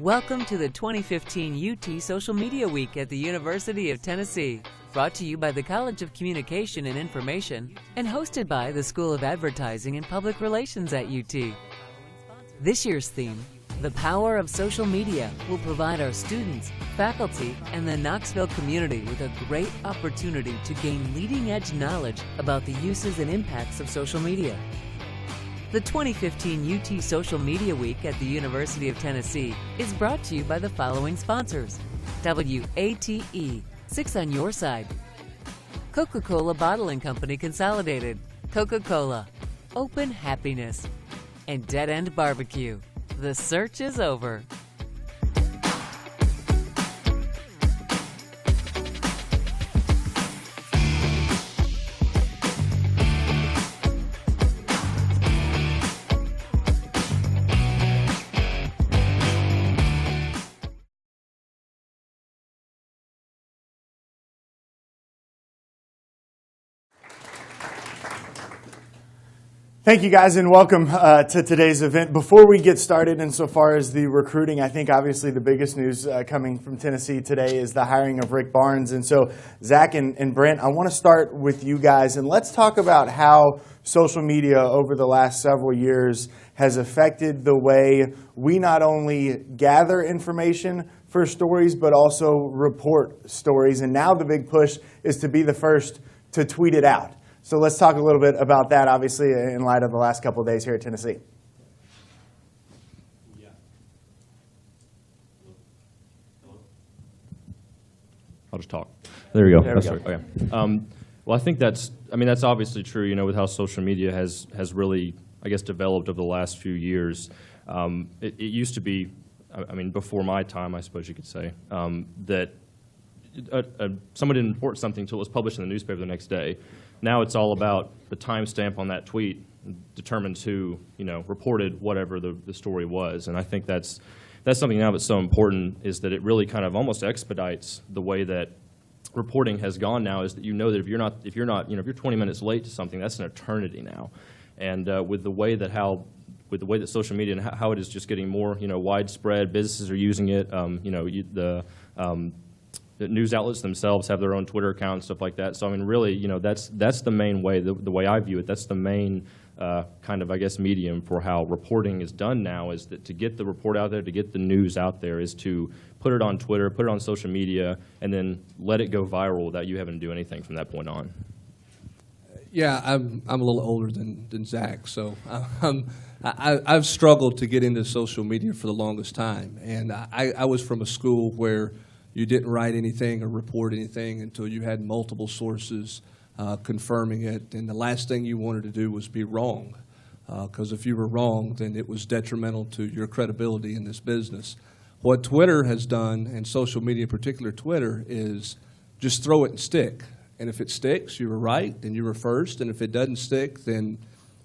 Welcome to the 2015 UT Social Media Week at the University of Tennessee, brought to you by the College of Communication and Information and hosted by the School of Advertising and Public Relations at UT. This year's theme, The Power of Social Media, will provide our students, faculty, and the Knoxville community with a great opportunity to gain leading-edge knowledge about the uses and impacts of social media. The 2015 UT Social Media Week at the University of Tennessee is brought to you by the following sponsors: WATE, 6 on your side; Coca-Cola Bottling Company Consolidated, Coca-Cola, Open Happiness; and Dead End Barbecue. The search is over. Thank you guys and welcome to today's event. Before we get started insofar as the recruiting, I think obviously the biggest news coming from Tennessee today is the hiring of Rick Barnes. And so Zach and Brent, I want to start with you guys and let's talk about how social media over the last several years has affected the way we not only gather information for stories but also report stories. And now the big push is to be the first to tweet it out. So let's talk a little bit about that, obviously, in light of the last couple of days here at Tennessee. Yeah. I'll just talk. There we go. There we go. Okay. Well, I think that's obviously true, you know, with how social media has really, I guess, developed over the last few years. It used to be, before my time, I suppose you could say, that someone didn't report something until it was published in the newspaper the next day. Now it's all about the timestamp on that tweet determines who, you know, reported whatever the story was. And I think that's something now that's so important, is that it really kind of almost expedites the way that reporting has gone now, is that you know that if you're 20 minutes late to something, that's an eternity now. And with the way that social media and how it is just getting more, you know, widespread, businesses are using it, the news outlets themselves have their own Twitter account and stuff like that. So, I mean, really, you know, that's the main way, the way I view it, that's the main kind of, I guess, medium for how reporting is done now, is that to get the report out there, to get the news out there, is to put it on Twitter, put it on social media, and then let it go viral without you having to do anything from that point on. Yeah, I'm a little older than Zach, so I've struggled to get into social media for the longest time. And I was from a school where you didn't write anything or report anything until you had multiple sources confirming it. And the last thing you wanted to do was be wrong, because if you were wrong, then it was detrimental to your credibility in this business. What Twitter has done, and social media in particular Twitter, is just throw it and stick. And if it sticks, you were right, then you were first. And if it doesn't stick, then,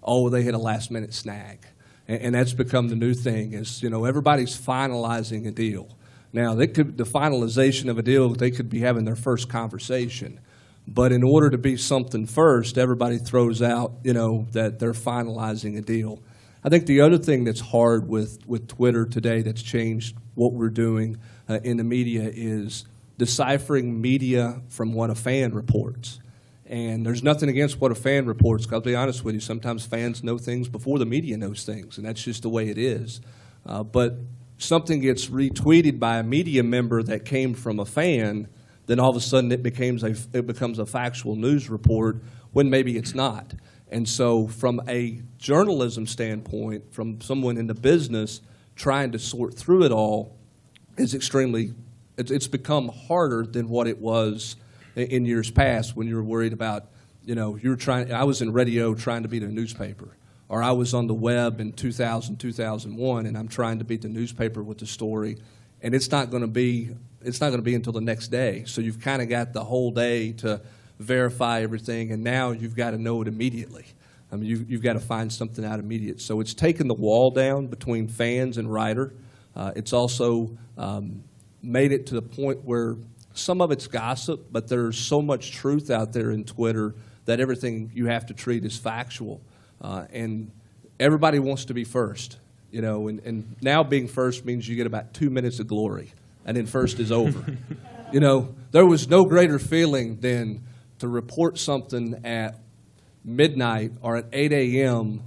oh, they hit a last-minute snag. And that's become the new thing, is, you know, everybody's finalizing a deal. Now, the finalization of a deal, they could be having their first conversation. But in order to be something first, everybody throws out, you know, that they're finalizing a deal. I think the other thing that's hard with Twitter today that's changed what we're doing in the media is deciphering media from what a fan reports. And there's nothing against what a fan reports. I'll be honest with you, sometimes fans know things before the media knows things, and that's just the way it is. But something gets retweeted by a media member that came from a fan, then all of a sudden it becomes a factual news report when maybe it's not. And so from a journalism standpoint, from someone in the business trying to sort through it all, is it's become harder than what it was in years past, when you were worried about, you know, I was in radio trying to beat a newspaper. Or I was on the web in 2000, 2001, and I'm trying to beat the newspaper with the story, and it's not going to be until the next day. So you've kind of got the whole day to verify everything, and now you've got to know it immediately. I mean, you've got to find something out immediate. So it's taken the wall down between fans and writer. It's also made it to the point where some of it's gossip, but there's so much truth out there in Twitter that everything you have to treat as factual. And everybody wants to be first. you know, and now being first means you get about 2 minutes of glory, and then first is over. You know, there was no greater feeling than to report something at midnight or at 8 a.m.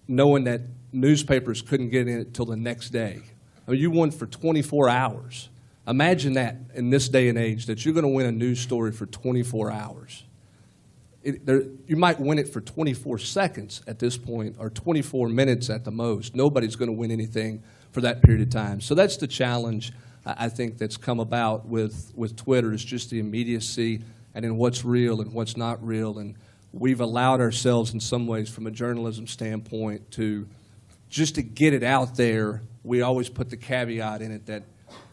knowing that newspapers couldn't get in it till the next day. I mean, you won for 24 hours. Imagine that in this day and age, that you're going to win a news story for 24 hours. You might win it for 24 seconds at this point, or 24 minutes at the most. Nobody's going to win anything for that period of time. So that's the challenge, I think, that's come about with Twitter, is just the immediacy and in what's real and what's not real. And we've allowed ourselves in some ways, from a journalism standpoint, to just to get it out there. We always put the caveat in it that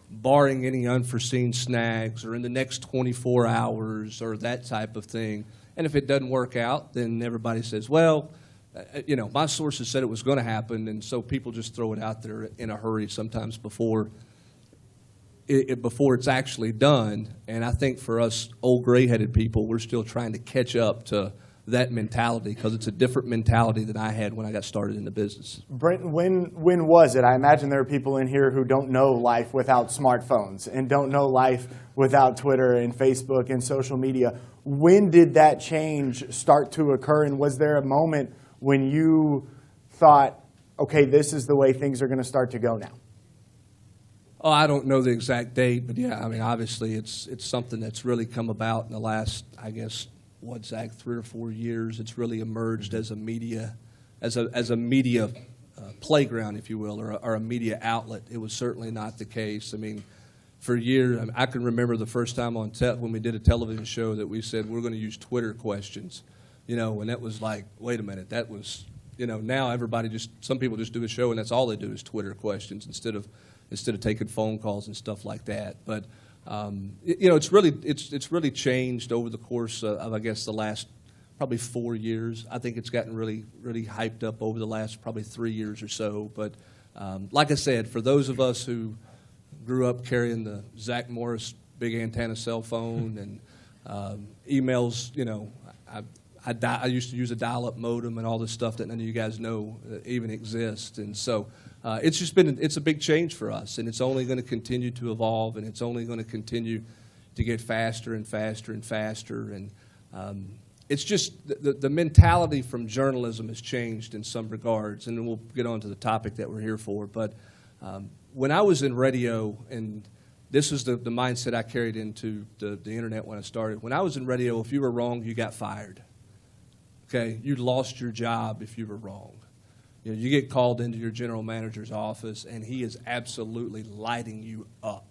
barring any unforeseen snags or in the next 24 hours or that type of thing. And if it doesn't work out, then everybody says, well, you know, my sources said it was going to happen, and so people just throw it out there in a hurry sometimes before it's actually done. And I think for us old gray-headed people, we're still trying to catch up to that mentality, because it's a different mentality than I had when I got started in the business. Brent, when was it? I imagine there are people in here who don't know life without smartphones and don't know life without Twitter and Facebook and social media. When did that change start to occur, and was there a moment when you thought, okay, this is the way things are going to start to go now? Oh, I don't know the exact date, but yeah, I mean, obviously it's something that's really come about in the last, I guess, what's that, 3 or 4 years. It's really emerged as a media, playground, if you will, or a media outlet. It was certainly not the case. I mean, for years, I can remember the first time on when we did a television show that we said we're going to use Twitter questions, you know, and that was like, wait a minute, that was, you know, now some people just do a show and that's all they do is Twitter questions instead of taking phone calls and stuff like that. But you know, it's really changed over the course of I guess the last probably 4 years. I think it's gotten really hyped up over the last probably 3 years or so. But like I said, for those of us who grew up carrying the Zach Morris big antenna cell phone and emails, you know, I used to use a dial-up modem and all this stuff that none of you guys know even exists. And so it's a big change for us, and it's only going to continue to evolve, and it's only going to continue to get faster and faster and faster. And it's just the mentality from journalism has changed in some regards, and then we'll get on to the topic that we're here for. But when I was in radio, and this is the mindset I carried into the internet when I started. When I was in radio, if you were wrong, you got fired. Okay, you lost your job if you were wrong. You know, you get called into your general manager's office, and he is absolutely lighting you up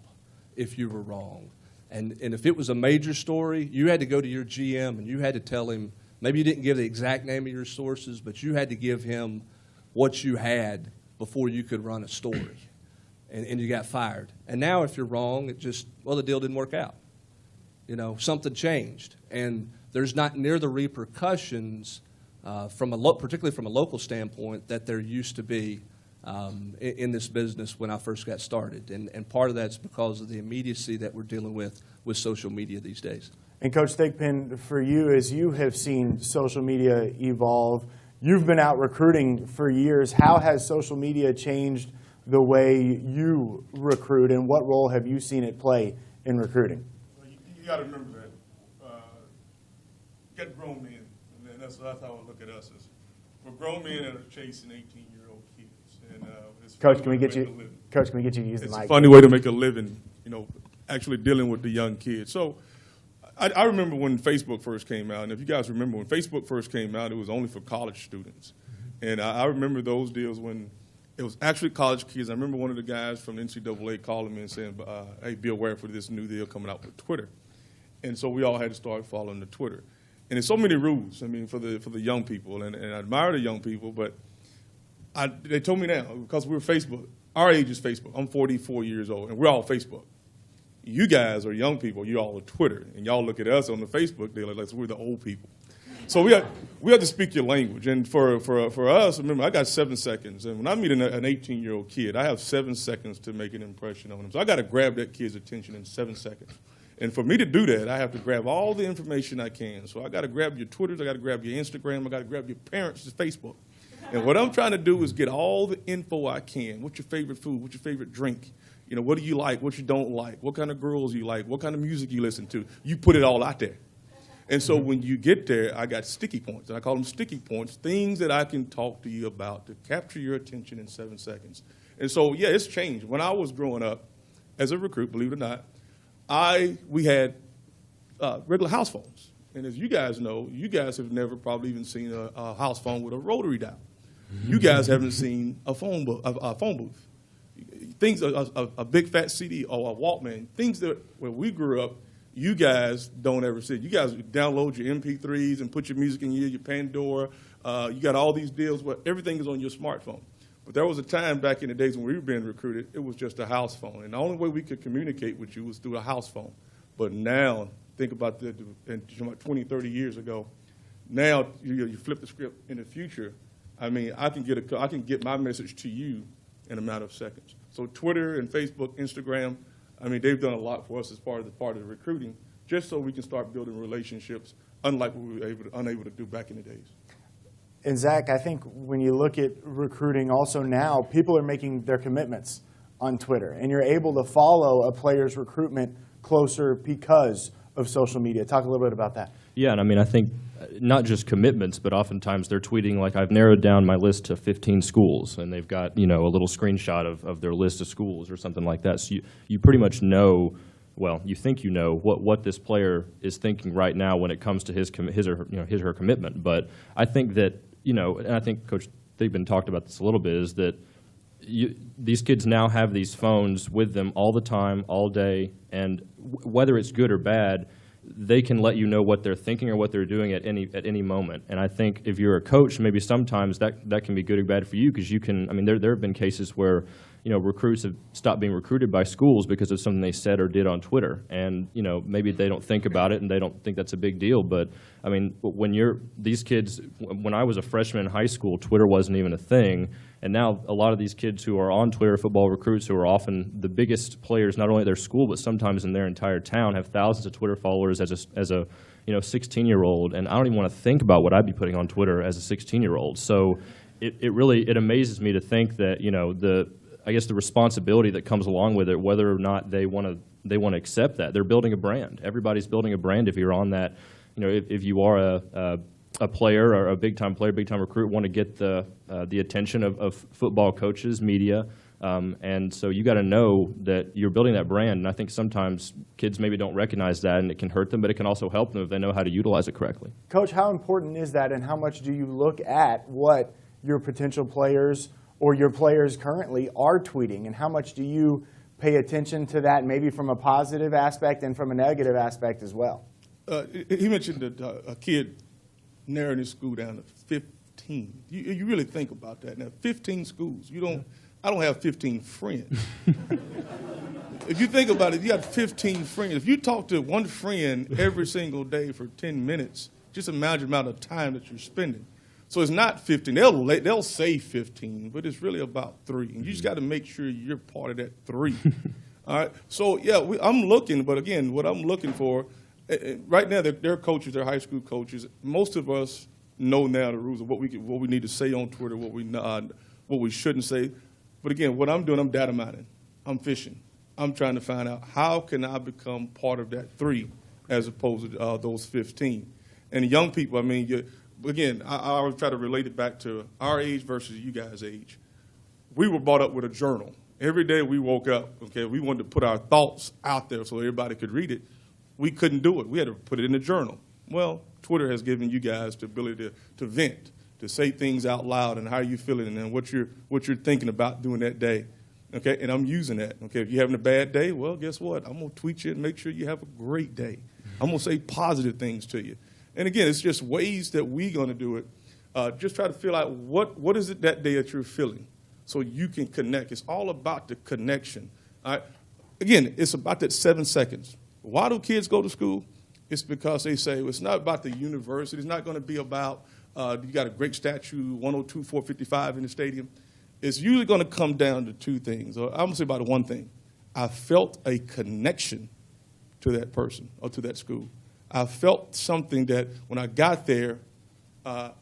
if you were wrong. And if it was a major story, you had to go to your GM, and you had to tell him, maybe you didn't give the exact name of your sources, but you had to give him what you had before you could run a story. And you got fired. And now if you're wrong, the deal didn't work out. You know, something changed. And there's not near the repercussions, particularly from a local standpoint, that there used to be in this business when I first got started. And part of that's because of the immediacy that we're dealing with social media these days. And Coach Thigpen, for you, as you have seen social media evolve, you've been out recruiting for years. How has social media changed the way you recruit, and what role have you seen it play in recruiting? Well, you got to remember that get grown men, and that's how I look at us. We're grown men that are chasing 18-year-old kids. And Coach, can we get you to use the mic? It's a funny way to make a living, you know, actually dealing with the young kids. So I remember when Facebook first came out, and if you guys remember when Facebook first came out, it was only for college students. And I remember those deals when it was actually college kids. I remember one of the guys from the NCAA calling me and saying, hey, be aware for this new deal coming out with Twitter. And so we all had to start following the Twitter. And there's so many rules, I mean, for the young people. And I admire the young people, but they told me now, because we're Facebook, our age is Facebook. I'm 44 years old, and we're all Facebook. You guys are young people. You all are Twitter. And y'all look at us on the Facebook deal like we're the old people. So we have to speak your language. And for us, remember, I got 7 seconds. And when I meet an 18-year-old kid, I have 7 seconds to make an impression on him. So I got to grab that kid's attention in 7 seconds. And for me to do that, I have to grab all the information I can. So I got to grab your Twitters, I got to grab your Instagram, I got to grab your parents' Facebook. And what I'm trying to do is get all the info I can. What's your favorite food? What's your favorite drink? You know, what do you like? What you don't like? What kind of girls you like? What kind of music you listen to? You put it all out there. And so when you get there, I got sticky points. And I call them sticky points, things that I can talk to you about to capture your attention in 7 seconds. And so, yeah, it's changed. When I was growing up as a recruit, believe it or not, we had regular house phones. And as you guys know, you guys have never probably even seen a house phone with a rotary dial. You guys haven't seen a phone booth. Things, a big fat CD or a Walkman, things that when we grew up, you guys don't ever see. You guys download your MP3s and put your music in your Pandora. You got all these deals where everything is on your smartphone. But there was a time back in the days when we were being recruited, it was just a house phone. And the only way we could communicate with you was through a house phone. But now, think about 20, 30 years ago, now you flip the script in the future. I mean, I can get my message to you in a matter of seconds. So Twitter and Facebook, Instagram, I mean, they've done a lot for us as part of the recruiting, just so we can start building relationships, unlike what we were unable to do back in the days. And Zach, I think when you look at recruiting also now, people are making their commitments on Twitter, and you're able to follow a player's recruitment closer because of social media. Talk a little bit about that. Yeah, and I mean, I think not just commitments, but oftentimes they're tweeting like, I've narrowed down my list to 15 schools, and they've got, you know, a little screenshot of their list of schools or something like that. So you pretty much know, well, you think you know what this player is thinking right now when it comes to his or her commitment. But I think that, you know, and I think Coach Thigpen talked about this a little bit, is that these kids now have these phones with them all the time, all day, and whether it's good or bad, they can let you know what they're thinking or what they're doing at any moment. And I think if you're a coach, maybe sometimes that can be good or bad for you, because you can, I mean, there have been cases where, you know, recruits have stopped being recruited by schools because of something they said or did on Twitter. And, you know, maybe they don't think about it and they don't think that's a big deal. But, I mean, these kids, when I was a freshman in high school, Twitter wasn't even a thing. And now a lot of these kids who are on Twitter, football recruits, who are often the biggest players, not only at their school, but sometimes in their entire town, have thousands of Twitter followers as a 16-year-old. And I don't even want to think about what I'd be putting on Twitter as a 16-year-old. So it really amazes me to think that, you know, the responsibility that comes along with it, whether or not they want to accept that. They're building a brand. Everybody's building a brand if you're on that. You know, if you are a player or a big-time player, big-time recruit, want to get the attention of football coaches, media, and so you got to know that you're building that brand. And I think sometimes kids maybe don't recognize that, and it can hurt them, but it can also help them if they know how to utilize it correctly. Coach, how important is that, and how much do you look at what your potential players or your players currently are tweeting, and how much do you pay attention to that, maybe from a positive aspect and from a negative aspect as well? He mentioned that a kid narrowing his school down to 15. You really think about that. Now, 15 schools. I don't have 15 friends. If you think about it, you got 15 friends. If you talk to one friend every single day for 10 minutes, just imagine the amount of time that you're spending. So it's not 15. They'll say 15, but it's really about 3. And you just got to make sure you're part of that 3. All right. So yeah, I'm looking, but again, what I'm looking for right now, they're coaches, they're high school coaches. Most of us know now the rules of what we need to say on Twitter, what we shouldn't say. But again, what I'm doing, I'm data mining, I'm fishing, I'm trying to find out how can I become part of that 3 as opposed to those 15. And young people, I mean. Again, I always try to relate it back to our age versus you guys' age. We were brought up with a journal. Every day we woke up, okay, we wanted to put our thoughts out there so everybody could read it. We couldn't do it. We had to put it in a journal. Well, Twitter has given you guys the ability to vent, to say things out loud and how you're feeling and what you're thinking about doing that day. Okay, and I'm using that. Okay, if you're having a bad day, well, guess what? I'm going to tweet you and make sure you have a great day. I'm going to say positive things to you. And again, it's just ways that we're going to do it. Just try to feel out what is it that day that you're feeling so you can connect. It's all about the connection. All right? Again, it's about that 7 seconds. Why do kids go to school? It's because they say, well, it's not about the university. It's not going to be about you got a great statue, 102, 455 in the stadium. It's usually going to come down to 2 things. Or I'm going to say about one thing. I felt a connection to that person or to that school. I felt something that when I got there, I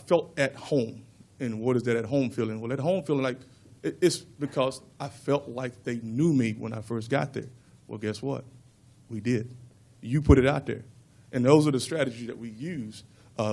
felt at home. And what is that at home feeling? Well, at home feeling, like, it's because I felt like they knew me when I first got there. Well, guess what? We did. You put it out there. And those are the strategies that we use.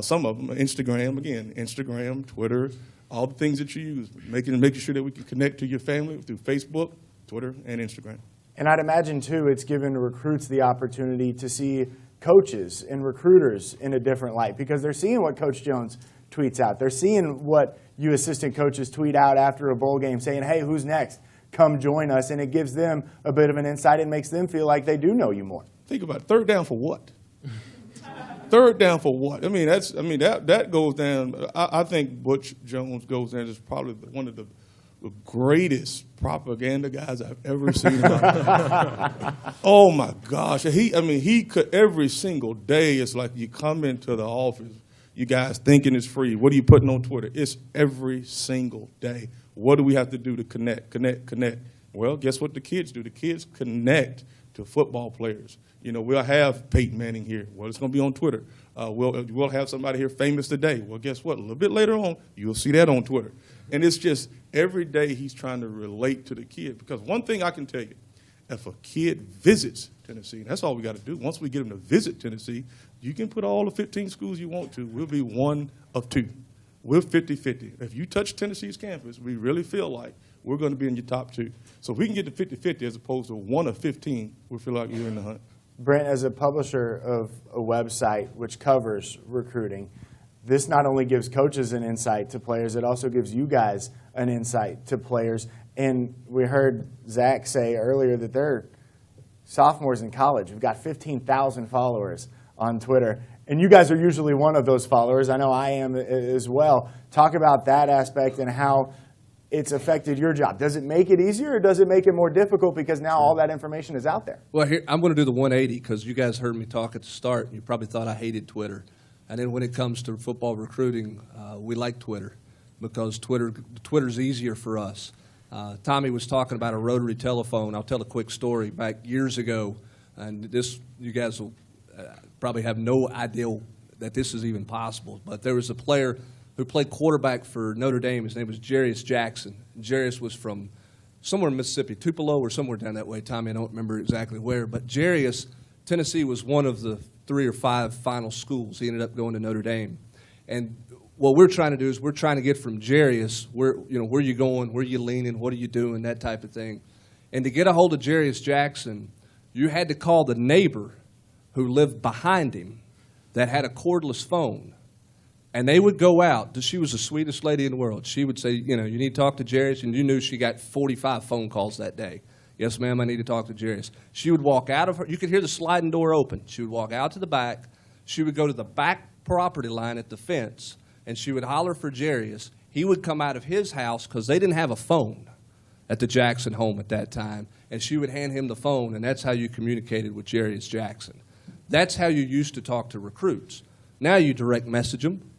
Some of them, Instagram, Twitter, all the things that you use, making sure that we can connect to your family through Facebook, Twitter, and Instagram. And I'd imagine, too, it's given recruits the opportunity to see coaches and recruiters in a different light because they're seeing what Coach Jones tweets out. They're seeing what you assistant coaches tweet out after a bowl game saying, hey, who's next? Come join us. And it gives them a bit of an insight. It makes them feel like they do know you more. Think about it. Third down for what? Third down for what? That goes down. I think Butch Jones goes down as probably one of the greatest propaganda guys I've ever seen in my life. Oh my gosh. He could every single day. It's like you come into the office, you guys thinking it's free. What are you putting on Twitter? It's every single day. What do we have to do to connect? Well, guess what the kids do? The kids connect to football players. We'll have Peyton Manning here. Well, it's going to be on Twitter. We'll have somebody here famous today. Well, guess what? A little bit later on, you'll see that on Twitter. And it's just every day he's trying to relate to the kid. Because one thing I can tell you, if a kid visits Tennessee, that's all we got to do. Once we get them to visit Tennessee, you can put all the 15 schools you want to. We'll be one of two. We're 50-50. If you touch Tennessee's campus, we really feel like we're going to be in your top two. So if we can get to 50-50 as opposed to one of 15, we feel like we're in the hunt. Brent, as a publisher of a website which covers recruiting, this not only gives coaches an insight to players, it also gives you guys an insight to players. And we heard Zach say earlier that they're sophomores in college. We've got 15,000 followers on Twitter. And you guys are usually one of those followers. I know I am as well. Talk about that aspect and how it's affected your job. Does it make it easier or does it make it more difficult because now all that information is out there? Well, here, I'm going to do the 180 because you guys heard me talk at the start. And you probably thought I hated Twitter. And then when it comes to football recruiting, we like Twitter because Twitter's easier for us. Tommy was talking about a rotary telephone. I'll tell a quick story. Back years ago, and this you guys will probably have no idea that this is even possible, but there was a player who played quarterback for Notre Dame. His name was Jarius Jackson. Jarius was from somewhere in Mississippi, Tupelo or somewhere down that way. Tommy, I don't remember exactly where. But Jarius, Tennessee was one of the 3 or 5 final schools. He ended up going to Notre Dame. And what we're trying to do is we're trying to get from Jarius, where are you going, where are you leaning, what are you doing, that type of thing. And to get a hold of Jarius Jackson, you had to call the neighbor who lived behind him that had a cordless phone. And they would go out. She was the sweetest lady in the world. She would say, you need to talk to Jarius, and you knew she got 45 phone calls that day. Yes, ma'am, I need to talk to Jarius. She would walk out of her. You could hear the sliding door open. She would walk out to the back. She would go to the back property line at the fence, and she would holler for Jarius. He would come out of his house because they didn't have a phone at the Jackson home at that time, and she would hand him the phone, and that's how you communicated with Jarius Jackson. That's how you used to talk to recruits. Now you direct message them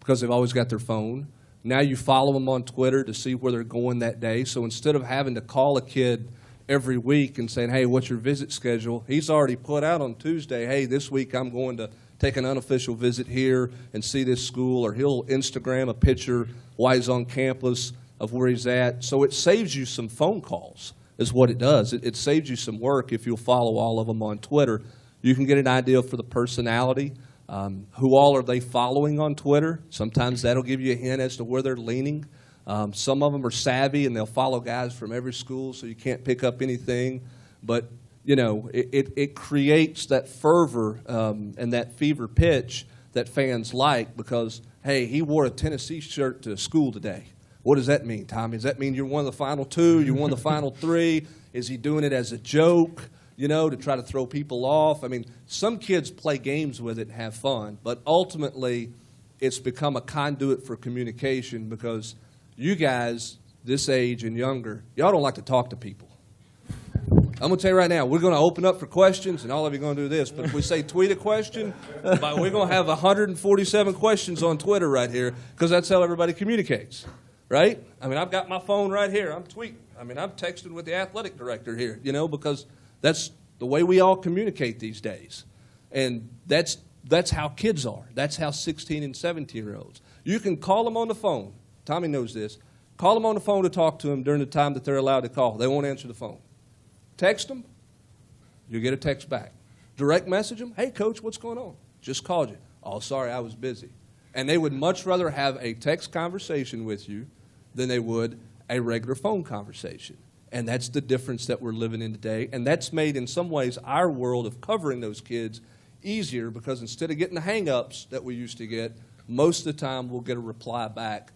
because they've always got their phone. Now you follow them on Twitter to see where they're going that day. So instead of having to call a kid every week and saying, hey, what's your visit schedule? He's already put out on Tuesday, hey, this week I'm going to take an unofficial visit here and see this school, or he'll Instagram a picture while he's on campus of where he's at. So it saves you some phone calls is what it does. It saves you some work if you'll follow all of them on Twitter. You can get an idea for the personality. Who all are they following on Twitter? Sometimes that'll give you a hint as to where they're leaning. Some of them are savvy, and they'll follow guys from every school, so you can't pick up anything. But, it creates that fervor and that fever pitch that fans like because, hey, he wore a Tennessee shirt to school today. What does that mean, Tommy? Does that mean you're one of the final 2? You're one of the final 3? Is he doing it as a joke? To try to throw people off. I mean, some kids play games with it and have fun, but ultimately it's become a conduit for communication because you guys, this age and younger, y'all don't like to talk to people. I'm going to tell you right now, we're going to open up for questions, and all of you are going to do this, but if we say tweet a question, we're going to have 147 questions on Twitter right here because that's how everybody communicates, right? I mean, I've got my phone right here. I'm tweeting. I mean, I'm texting with the athletic director here, because that's the way we all communicate these days. And that's how kids are. That's how 16 and 17-year-olds. You can call them on the phone. Tommy knows this. Call them on the phone to talk to them during the time that they're allowed to call. They won't answer the phone. Text them, you'll get a text back. Direct message them, hey, Coach, what's going on? Just called you. Oh, sorry, I was busy. And they would much rather have a text conversation with you than they would a regular phone conversation. And that's the difference that we're living in today. And that's made, in some ways, our world of covering those kids easier, because instead of getting the hang-ups that we used to get, most of the time we'll get a reply back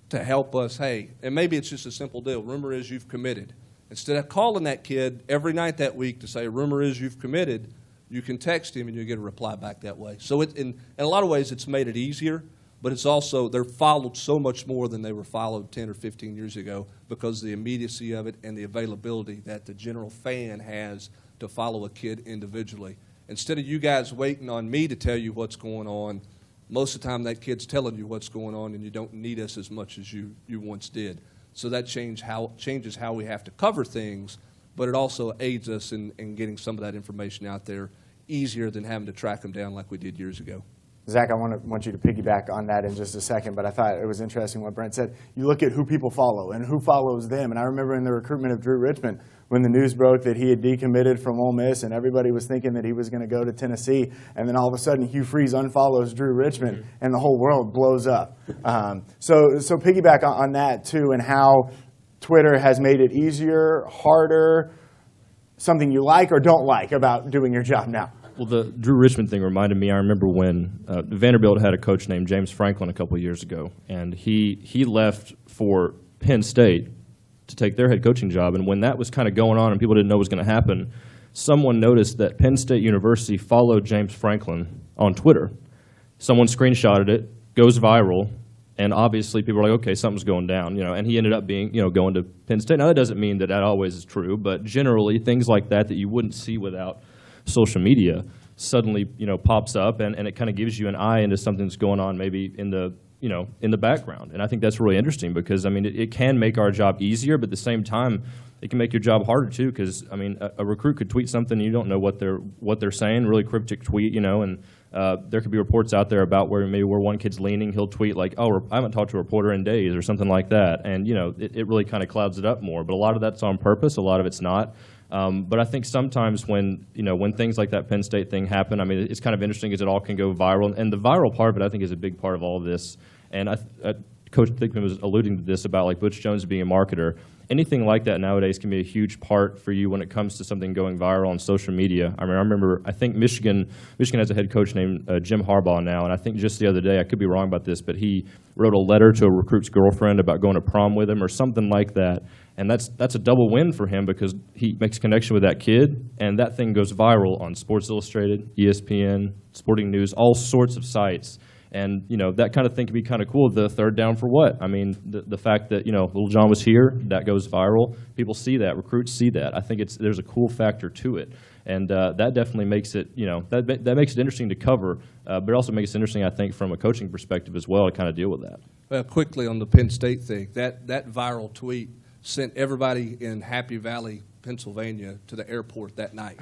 to help us, hey, and maybe it's just a simple deal. Rumor is you've committed. Instead of calling that kid every night that week to say, rumor is you've committed, you can text him and you'll get a reply back that way. So in a lot of ways, it's made it easier, but it's also, they're followed so much more than they were followed 10 or 15 years ago, because of the immediacy of it and the availability that the general fan has to follow a kid individually. Instead of you guys waiting on me to tell you what's going on, most of the time that kid's telling you what's going on, and you don't need us as much as you once did. So that changes how we have to cover things, but it also aids us in getting some of that information out there easier than having to track them down like we did years ago. Zach, I want you to piggyback on that in just a second, but I thought it was interesting what Brent said. You look at who people follow and who follows them, and I remember in the recruitment of Drew Richmond, when the news broke that he had decommitted from Ole Miss and everybody was thinking that he was going to go to Tennessee, and then all of a sudden Hugh Freeze unfollows Drew Richmond and the whole world blows up. So piggyback on that too, and how Twitter has made it easier, harder, something you like or don't like about doing your job now. Well, the Drew Richmond thing reminded me, I remember when Vanderbilt had a coach named James Franklin a couple of years ago, and he left for Penn State to take their head coaching job. And when that was kind of going on and people didn't know what was going to happen, someone noticed that Penn State University followed James Franklin on Twitter. Someone screenshotted it, goes viral, and obviously people are like, okay, something's going down, and he ended up being, going to Penn State. Now, that doesn't mean that always is true, but generally things like that you wouldn't see without social media suddenly, pops up, and it kind of gives you an eye into something that's going on maybe in the background. And I think that's really interesting because, it can make our job easier, but at the same time, it can make your job harder too, because, a recruit could tweet something and you don't know what they're saying, really cryptic tweet, and there could be reports out there about where one kid's leaning. He'll tweet like, oh, I haven't talked to a reporter in days or something like that. And, it really kind of clouds it up more. But a lot of that's on purpose. A lot of it's not. But I think sometimes when things like that Penn State thing happen, it's kind of interesting because it all can go viral. And the viral part of it, I think, is a big part of all of this. And Coach Thigpen was alluding to this about like Butch Jones being a marketer. Anything like that nowadays can be a huge part for you when it comes to something going viral on social media. I remember, I think Michigan has a head coach named Jim Harbaugh now, and I think just the other day, I could be wrong about this, but he wrote a letter to a recruit's girlfriend about going to prom with him or something like that. And that's a double win for him because he makes a connection with that kid, and that thing goes viral on Sports Illustrated, ESPN, Sporting News, all sorts of sites. And, that kind of thing can be kind of cool. The third down for what? The fact that, Little John was here, that goes viral. People see that. Recruits see that. I think there's a cool factor to it. And that definitely makes it, that makes it interesting to cover. But it also makes it interesting, I think, from a coaching perspective as well to kind of deal with that. Well, quickly on the Penn State thing, that viral tweet sent everybody in Happy Valley, Pennsylvania, to the airport that night.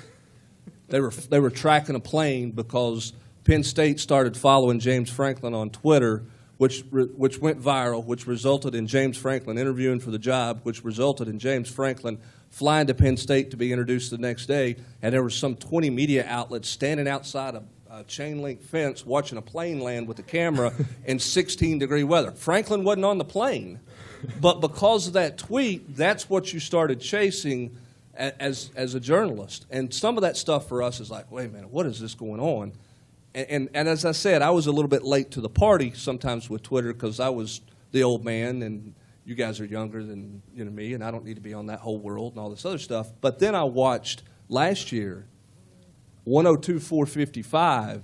They were tracking a plane because Penn State started following James Franklin on Twitter, which went viral, which resulted in James Franklin interviewing for the job, which resulted in James Franklin flying to Penn State to be introduced the next day, and there were some 20 media outlets standing outside a chain-link fence watching a plane land with a camera in 16-degree weather. Franklin wasn't on the plane, but because of that tweet, that's what you started chasing as a journalist. And some of that stuff for us is like, wait a minute, what is this going on? And as I said, I was a little bit late to the party sometimes with Twitter because I was the old man, and you guys are younger than me, and I don't need to be on that whole world and all this other stuff. But then I watched last year 102-455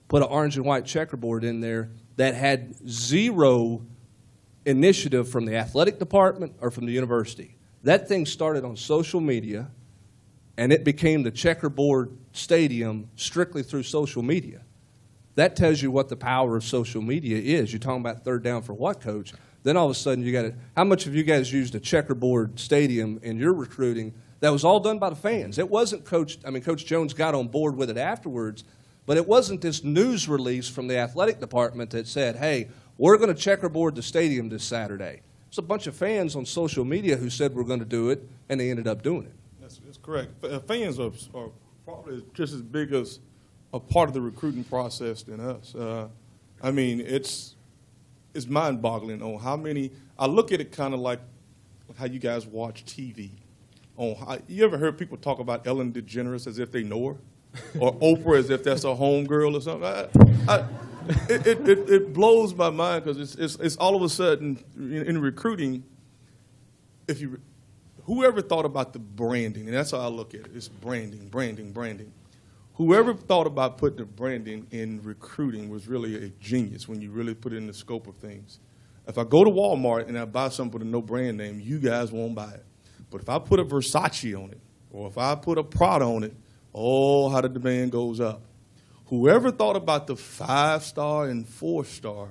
put an orange and white checkerboard in there that had zero initiative from the athletic department or from the university. That thing started on social media, and it became the checkerboard stadium strictly through social media. That tells you what the power of social media is. You're talking about third down for what, Coach? Then all of a sudden you got it. How much have you guys used a checkerboard stadium in your recruiting? That was all done by the fans. It wasn't Coach Jones got on board with it afterwards, but it wasn't this news release from the athletic department that said, hey, we're going to checkerboard the stadium this Saturday. It's a bunch of fans on social media who said we're going to do it, and they ended up doing it. That's correct. Fans are probably just as big as a part of the recruiting process than us. I mean, it's mind-boggling on how many. I look at it kind of like how you guys watch TV. You ever heard people talk about Ellen DeGeneres as if they know her, or Oprah as if that's a homegirl or something? It blows my mind because it's all of a sudden in recruiting. Whoever thought about the branding, and that's how I look at it. It's branding, branding, branding. Whoever thought about putting the branding in recruiting was really a genius when you really put it in the scope of things. If I go to Walmart and I buy something with a no brand name, you guys won't buy it. But if I put a Versace on it, or if I put a Prada on it, oh, how the demand goes up. Whoever thought about the 5-star and 4-star,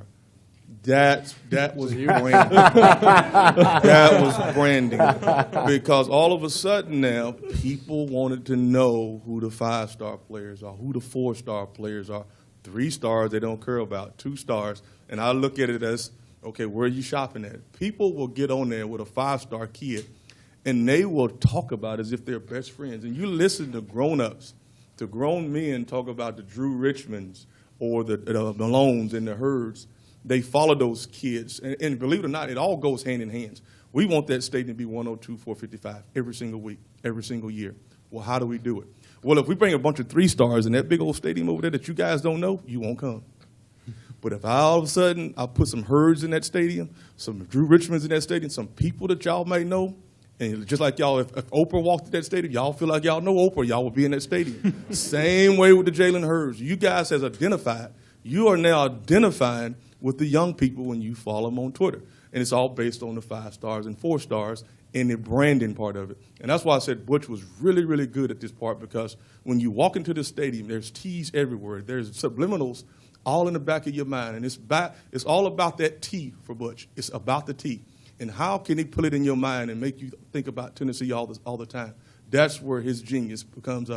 that was branding. That was branding. Because all of a sudden now, people wanted to know who the 5-star players are, who the 4-star players are. 3 stars they don't care about, 2 stars. And I look at it as, okay, where are you shopping at? People will get on there with a 5-star kid, and they will talk about it as if they're best friends. And you listen to grown-ups, to grown men talk about the Drew Richmonds or the Malones and the Herds. They follow those kids. And believe it or not, it all goes hand in hand. We want that stadium to be 102, 455 every single week, every single year. Well, how do we do it? Well, if we bring a bunch of 3 stars in that big old stadium over there that you guys don't know, you won't come. But if all of a sudden I put some Herds in that stadium, some Drew Richmonds in that stadium, some people that y'all may know, and just like y'all, if Oprah walked to that stadium, y'all feel like y'all know Oprah, y'all would be in that stadium. Same way with the Jalen Hurds. You guys has identified, you are now identifying with the young people when you follow them on Twitter. And it's all based on the 5 stars and 4 stars and the branding part of it. And that's why I said Butch was really, really good at this part, because when you walk into the stadium, there's T's everywhere. There's subliminals all in the back of your mind. And it's all about that T for Butch. It's about the T. And how can he put it in your mind and make you think about Tennessee all the time? That's where his genius becomes,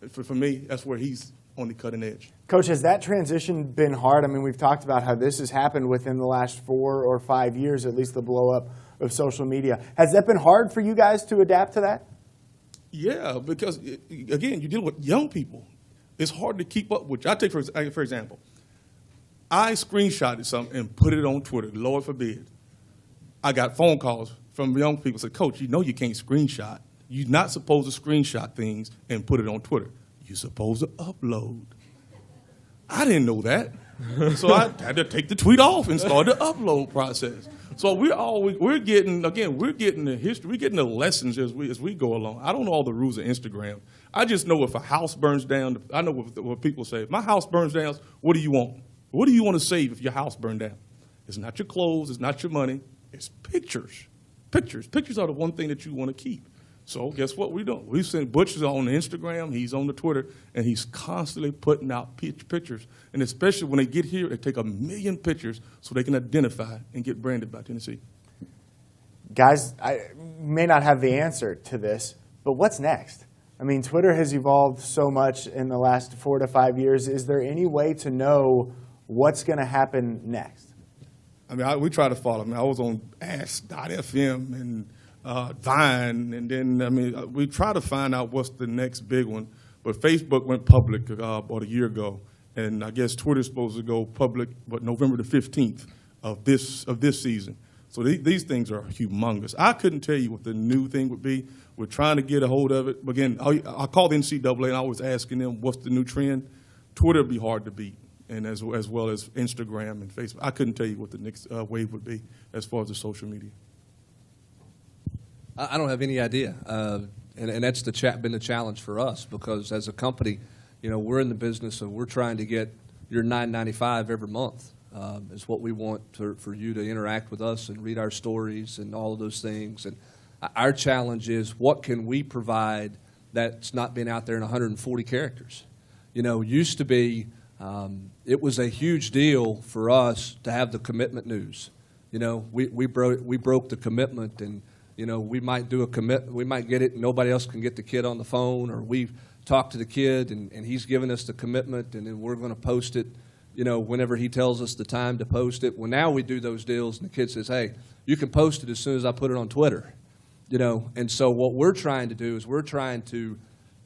for me, that's where he's on the cutting edge. Coach, has that transition been hard? I mean, we've talked about how this has happened within the last 4 or 5 years, at least the blow-up of social media. Has that been hard for you guys to adapt to that? Yeah, because, again, you deal with young people. It's hard to keep up with. I take, for example, I screenshotted something and put it on Twitter, Lord forbid. I got phone calls from young people that said, Coach, you know you can't screenshot. You're not supposed to screenshot things and put it on Twitter. You're supposed to upload. I didn't know that. So I had to take the tweet off and start the upload process. So we're getting the history, we're getting the lessons as we go along. I don't know all the rules of Instagram. I just know if a house burns down, I know what people say. If my house burns down, what do you want? What do you want to save if your house burned down? It's not your clothes, it's not your money, it's pictures. Pictures are the one thing that you want to keep. So guess what we do? We send Butch on Instagram, he's on the Twitter, and he's constantly putting out pictures. And especially when they get here, they take 1 million pictures so they can identify and get branded by Tennessee. Guys, I may not have the answer to this, but what's next? I mean, Twitter has evolved so much in the last 4 to 5 years. Is there any way to know what's going to happen next? I mean, we try to follow. I mean, I was on Ask.fm and Vine, and then, we try to find out what's the next big one. But Facebook went public about a year ago, and I guess Twitter's supposed to go public, November the 15th of this season. So these things are humongous. I couldn't tell you what the new thing would be. We're trying to get a hold of it. But again, I call the NCAA, and I was asking them what's the new trend. Twitter would be hard to beat, and as well as Instagram and Facebook. I couldn't tell you what the next wave would be as far as the social media. I don't have any idea, and that's been the challenge for us, because as a company, we're in the business of we're trying to get your $9.95 every month is what we want for you to interact with us and read our stories and all of those things. And our challenge is, what can we provide that's not been out there in 140 characters? Used to be, it was a huge deal for us to have the commitment news. We broke the commitment, and we might do we might get it and nobody else can get the kid on the phone, or we've talked to the kid and he's given us the commitment, and then we're going to post it, whenever he tells us the time to post it. Well, now we do those deals, and the kid says, hey, you can post it as soon as I put it on Twitter. And so what we're trying to do is we're trying to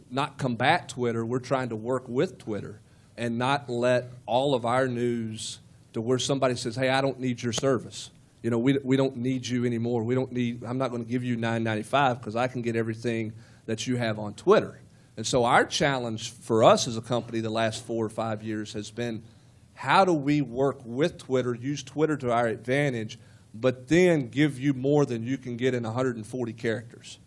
not combat Twitter. We're trying to work with Twitter and not let all of our news to where somebody says, hey, I don't need your service. We don't need you anymore. I'm not going to give you $9.95 because I can get everything that you have on Twitter. And so our challenge for us as a company the last 4 or 5 years has been, how do we work with Twitter, use Twitter to our advantage, but then give you more than you can get in 140 characters?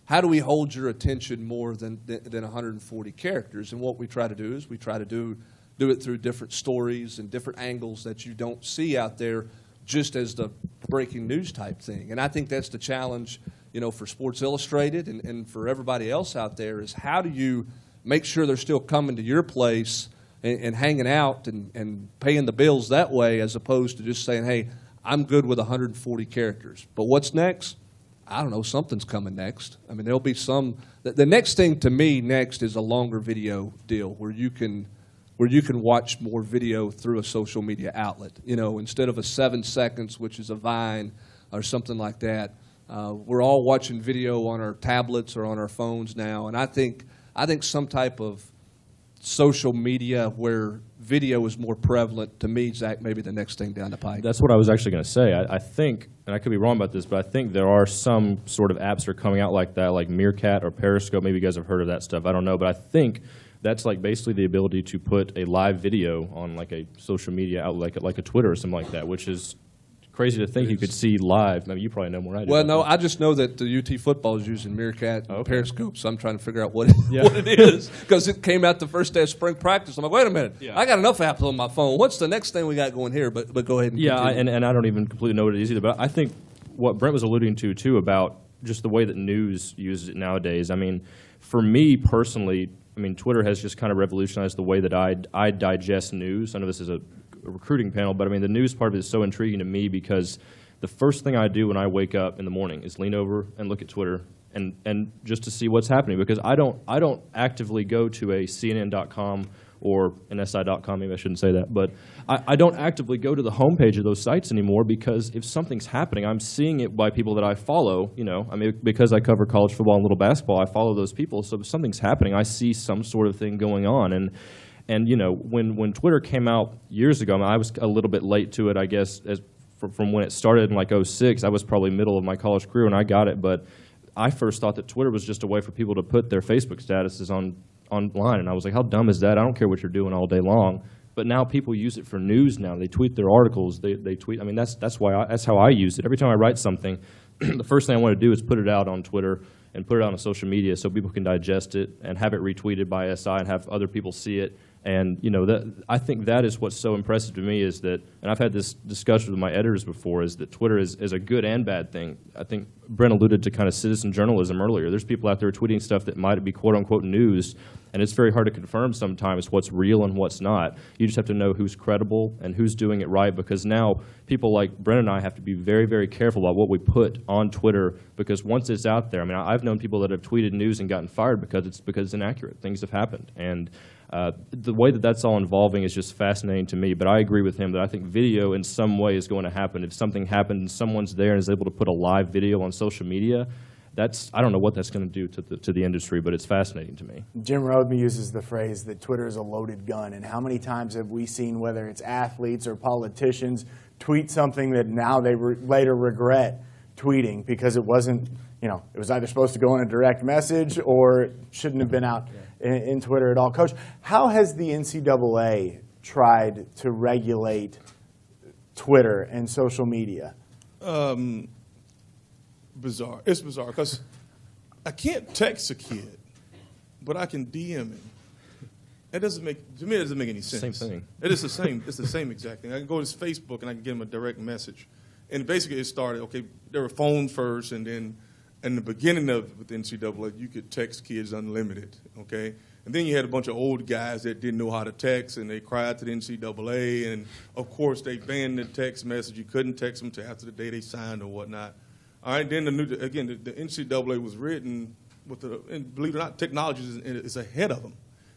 How do we hold your attention more than 140 characters? And what we try to do is we try to do it through different stories and different angles that you don't see out there just as the breaking news type thing. And I think that's the challenge, for Sports Illustrated and for everybody else out there, is how do you make sure they're still coming to your place and hanging out and paying the bills that way, as opposed to just saying, hey, I'm good with 140 characters. But what's next? I don't know, something's coming next. I mean, there'll be some. The next thing to me next is a longer video deal where you can watch more video through a social media outlet. Instead of a 7 seconds, which is a Vine or something like that. We're all watching video on our tablets or on our phones now, and I think some type of social media where video is more prevalent, to me, Zach, maybe the next thing down the pike. That's what I was actually going to say. I think, and I could be wrong about this, but I think there are some sort of apps that are coming out like that, like Meerkat or Periscope. Maybe you guys have heard of that stuff. I don't know, but I think that's like basically the ability to put a live video on like a social media outlet, like a Twitter or something like that, which is crazy to think you could see live. I mean, you probably know more than I do. Well, no, I just know that the UT football is using Meerkat and Periscope, so I'm trying to figure out what it is, because it came out the first day of spring practice. I'm like, wait a minute, I got enough apps on my phone. What's the next thing we got going here? But go ahead and continue. and I don't even completely know what it is either. But I think what Brent was alluding to, too, about just the way that news uses it nowadays. I mean, for me personally, Twitter has just kind of revolutionized the way that I digest news. I know this is a recruiting panel, but the news part of it is so intriguing to me because the first thing I do when I wake up in the morning is lean over and look at Twitter and just to see what's happening, because I don't actively go to a CNN.com or an SI.com, maybe I shouldn't say that, but I don't actively go to the homepage of those sites anymore, because if something's happening, I'm seeing it by people that I follow, because I cover college football and little basketball, I follow those people, so if something's happening, I see some sort of thing going on. And when Twitter came out years ago, I was a little bit late to it, I guess, from when it started in like 2006. I was probably middle of my college career when I got it, but I first thought that Twitter was just a way for people to put their Facebook statuses online, and I was like, how dumb is that? I don't care what you're doing all day long. But now people use it for news now. They tweet their articles. They tweet. That's how I use it. Every time I write something, the first thing I want to do is put it out on Twitter and put it out on social media so people can digest it and have it retweeted by SI and have other people see it. And I think that is what's so impressive to me, is that, and I've had this discussion with my editors before, is that Twitter is a good and bad thing. I think Brent alluded to kind of citizen journalism earlier. There's people out there tweeting stuff that might be quote unquote news, and it's very hard to confirm sometimes what's real and what's not. You just have to know who's credible and who's doing it right, because now people like Brent and I have to be very, very careful about what we put on Twitter, because once it's out there, I've known people that have tweeted news and gotten fired because it's inaccurate. Things have happened. And the way that that's all involving is just fascinating to me. But I agree with him that I think video in some way is going to happen. If something happened and someone's there and is able to put a live video on social media, I don't know what that's going to do to the industry, but it's fascinating to me. Jim Rodman uses the phrase that Twitter is a loaded gun. And how many times have we seen, whether it's athletes or politicians, tweet something that now they later regret tweeting because it wasn't, it was either supposed to go in a direct message or it shouldn't have been out in Twitter at all. Coach, how has the NCAA tried to regulate Twitter and social media? Bizarre. It's bizarre because I can't text a kid, but I can DM him. To me, it doesn't make any sense. Same thing. It is the same. It's the same exact thing. I can go to his Facebook and I can give him a direct message. And basically it started, there were phones first, and then in the beginning of the NCAA, you could text kids unlimited, okay? And then you had a bunch of old guys that didn't know how to text, and they cried to the NCAA, and of course they banned the text message. You couldn't text them until after the day they signed or whatnot. All right, then the NCAA was written with and believe it or not, technology is ahead of them.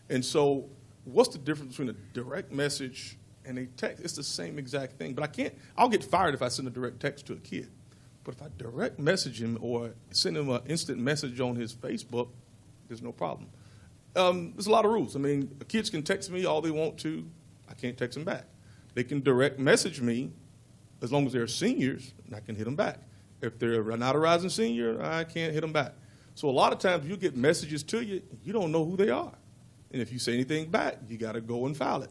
And so what's the difference between a direct message and they text, it's the same exact thing. But I'll get fired if I send a direct text to a kid. But if I direct message him or send him an instant message on his Facebook, there's no problem. There's a lot of rules. I mean, kids can text me all they want to. I can't text them back. They can direct message me as long as they're seniors, and I can hit them back. If they're not a rising senior, I can't hit them back. So a lot of times you get messages to you, you don't know who they are. And if you say anything back, you got to go and file it.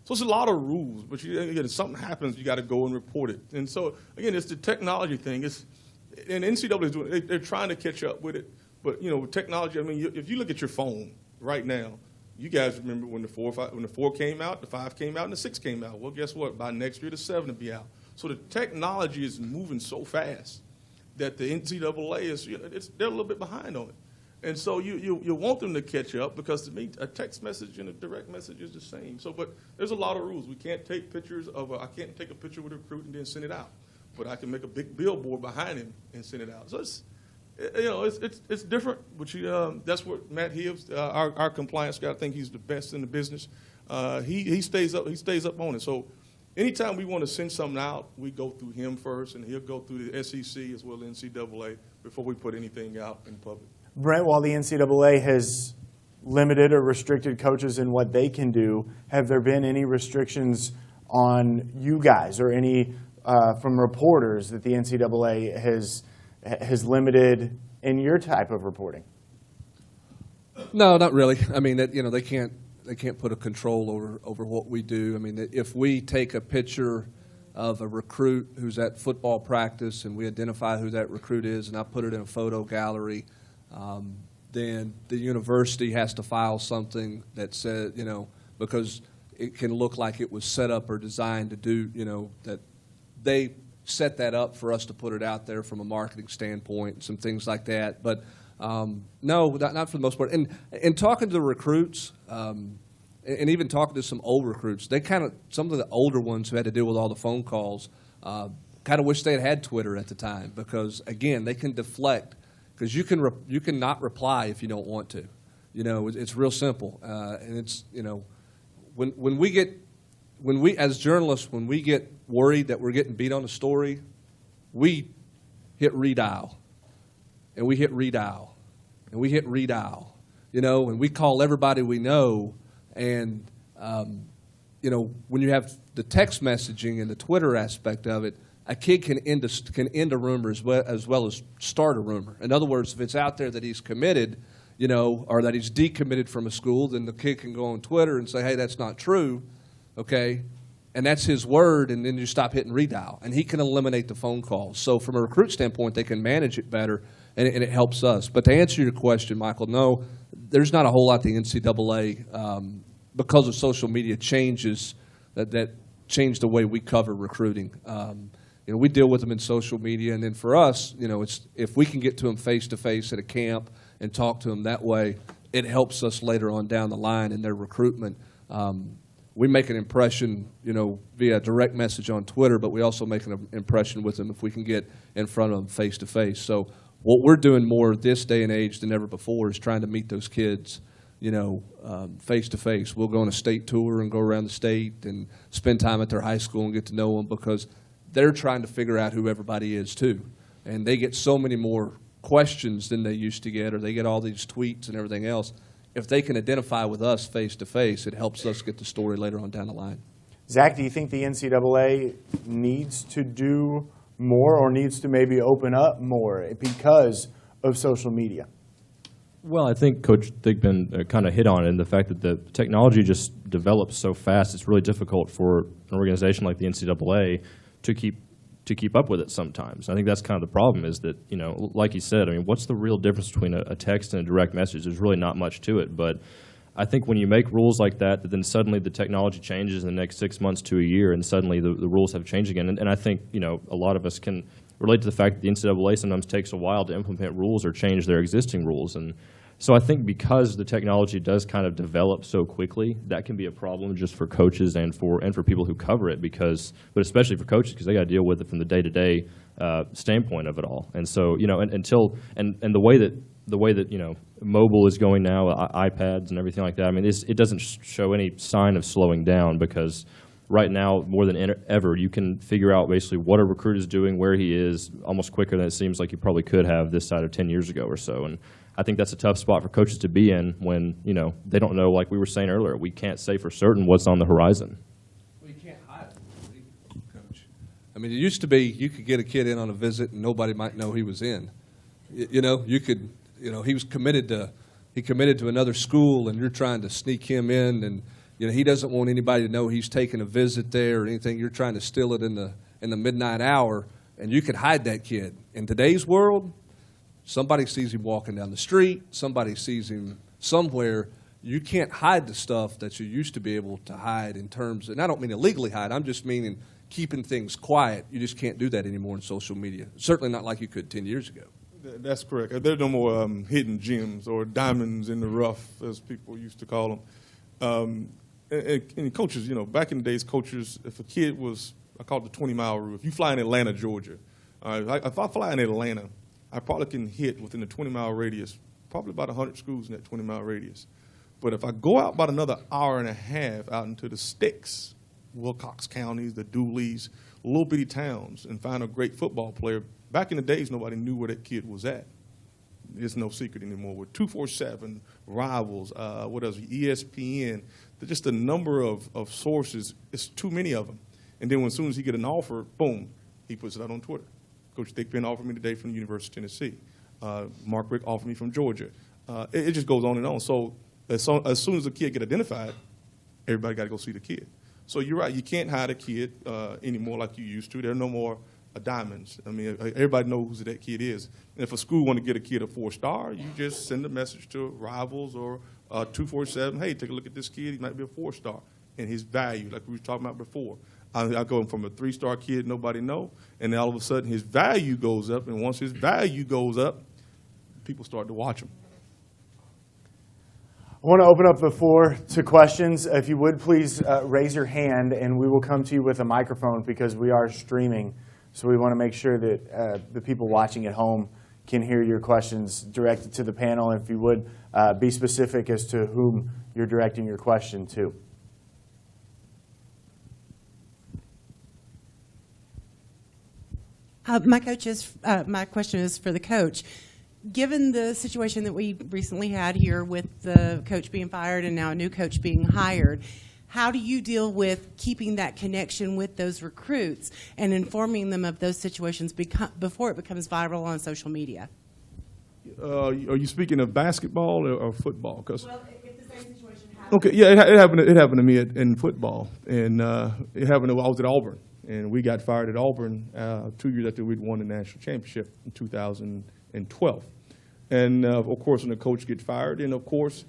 So it's a lot of rules, but again, if something happens, you got to go and report it. And so, again, it's the technology thing. And NCAA is doing it. They're trying to catch up with it. But, you know, with technology, I mean, if you look at your phone right now, you guys remember when the 4 came out, the 5 came out, and the 6 came out. Well, guess what? By next year, the 7 will be out. So the technology is moving so fast that the NCAA is, they're a little bit behind on it. And so you want them to catch up because to me, a text message and a direct message is the same. So, but there's a lot of rules. We can't take pictures of, I can't take a picture with a recruit and then send it out. But I can make a big billboard behind him and send it out. So it's different. But that's what Matt Hibbs, our compliance guy, I think he's the best in the business. He stays up on it. So anytime we want to send something out, we go through him first, and he'll go through the SEC as well as NCAA before we put anything out in public. Brent, while the NCAA has limited or restricted coaches in what they can do, have there been any restrictions on you guys or any from reporters that the NCAA has limited in your type of reporting? No, not really. I mean, they can't put a control over what we do. I mean, if we take a picture of a recruit who's at football practice and we identify who that recruit is and I put it in a photo gallery, then the university has to file something that says, because it can look like it was set up or designed to do, that they set that up for us to put it out there from a marketing standpoint and some things like that. But no, not for the most part. And talking to the recruits, and even talking to some old recruits, some of the older ones who had to deal with all the phone calls kind of wish they had Twitter at the time because, again, they can deflect because you can not reply if you don't want to. It's real simple. And it's, when we as journalists, when we get worried that we're getting beat on a story, we hit redial. And we hit redial. And we hit redial. And we call everybody we know. And, when you have the text messaging and the Twitter aspect of it, a kid can end a rumor as well as start a rumor. In other words, if it's out there that he's committed, or that he's decommitted from a school, then the kid can go on Twitter and say, hey, that's not true, okay? And that's his word, and then you stop hitting redial. And he can eliminate the phone calls. So from a recruit standpoint, they can manage it better, and it helps us. But to answer your question, Michael, no, there's not a whole lot the NCAA, because of social media changes, that change the way we cover recruiting. We deal with them in social media, and then for us, it's if we can get to them face-to-face at a camp and talk to them that way, it helps us later on down the line in their recruitment. We make an impression, via direct message on Twitter, but we also make an impression with them if we can get in front of them face-to-face. So what we're doing more this day and age than ever before is trying to meet those kids, face-to-face. We'll go on a state tour and go around the state and spend time at their high school and get to know them because they're trying to figure out who everybody is too. And they get so many more questions than they used to get, or they get all these tweets and everything else. If they can identify with us face-to-face, it helps us get the story later on down the line. Zach, do you think the NCAA needs to do more or needs to maybe open up more because of social media? Well, I think Coach Thigpen kind of hit on it in the fact that the technology just develops so fast, it's really difficult for an organization like the NCAA to keep up with it sometimes. I think that's kind of the problem is that, like you said, I mean, what's the real difference between a text and a direct message? There's really not much to it. But I think when you make rules like that then suddenly the technology changes in the next 6 months to a year, and suddenly the rules have changed again. And I think, a lot of us can relate to the fact that the NCAA sometimes takes a while to implement rules or change their existing rules. And so I think because the technology does kind of develop so quickly, that can be a problem just for coaches and for people who cover it, but especially for coaches because they got to deal with it from the day-to-day standpoint of it all. And so, and the way that mobile is going now, iPads and everything like that, I mean, it doesn't show any sign of slowing down because right now, more than ever, you can figure out basically what a recruit is doing, where he is, almost quicker than it seems like you probably could have this side of 10 years ago or so. And I think that's a tough spot for coaches to be in when, you know, they don't know, like we were saying earlier, we can't say for certain what's on the horizon. Well, you can't hide it, Coach. I mean, it used to be you could get a kid in on a visit and nobody might know he was in. You know, you could, you know, he committed to another school and you're trying to sneak him in, and, you know, he doesn't want anybody to know he's taking a visit there or anything. You're trying to steal it in the midnight hour, and you could hide that kid. In today's world, somebody sees him walking down the street, somebody sees him somewhere. You can't hide the stuff that you used to be able to hide in terms, and I don't mean illegally hide, I'm just meaning keeping things quiet. You just can't do that anymore in social media. Certainly not like you could 10 years ago. That's correct. There are no more hidden gems or diamonds in the rough, as people used to call them. And coaches, you know, back in the days, coaches, if a kid was, I call it the 20-mile rule. If you fly in Atlanta, Georgia, if I fly in Atlanta, I probably can hit within the 20-mile radius, probably about 100 schools in that 20-mile radius. But if I go out about another hour and a half out into the sticks, Wilcox counties, the Dooleys, little bitty towns, and find a great football player, back in the days, nobody knew where that kid was at. It's no secret anymore. With 247, Rivals, what else, ESPN, just the number of sources, it's too many of them. And then as soon as he get an offer, boom, he puts it out on Twitter. Coach Thigpen offered me today from the University of Tennessee. Mark Rick offered me from Georgia. It just goes on and on. So as soon as a kid get identified, everybody got to go see the kid. So you're right, you can't hide a kid anymore like you used to. There are no more diamonds. I mean, everybody knows who that kid is. And if a school want to get a kid a 4-star, you just send a message to Rivals or 247, hey, take a look at this kid. He might be a 4-star. And his value, like we were talking about before. I go from a 3-star kid nobody know, and then all of a sudden his value goes up. And once his value goes up, people start to watch him. I want to open up the floor to questions. If you would, please raise your hand, and we will come to you with a microphone because we are streaming. So we want to make sure that the people watching at home can hear your questions directed to the panel. If you would, be specific as to whom you're directing your question to. My question is for the coach. Given the situation that we recently had here with the coach being fired and now a new coach being hired, how do you deal with keeping that connection with those recruits and informing them of those situations before it becomes viral on social media? Are you speaking of basketball or football? Well, if the same situation happens. Okay, yeah, it happened to me in football, and it happened. I was at Auburn, and we got fired at Auburn 2 years after we'd won the national championship in 2012. And of course, when the coach gets fired, and of course,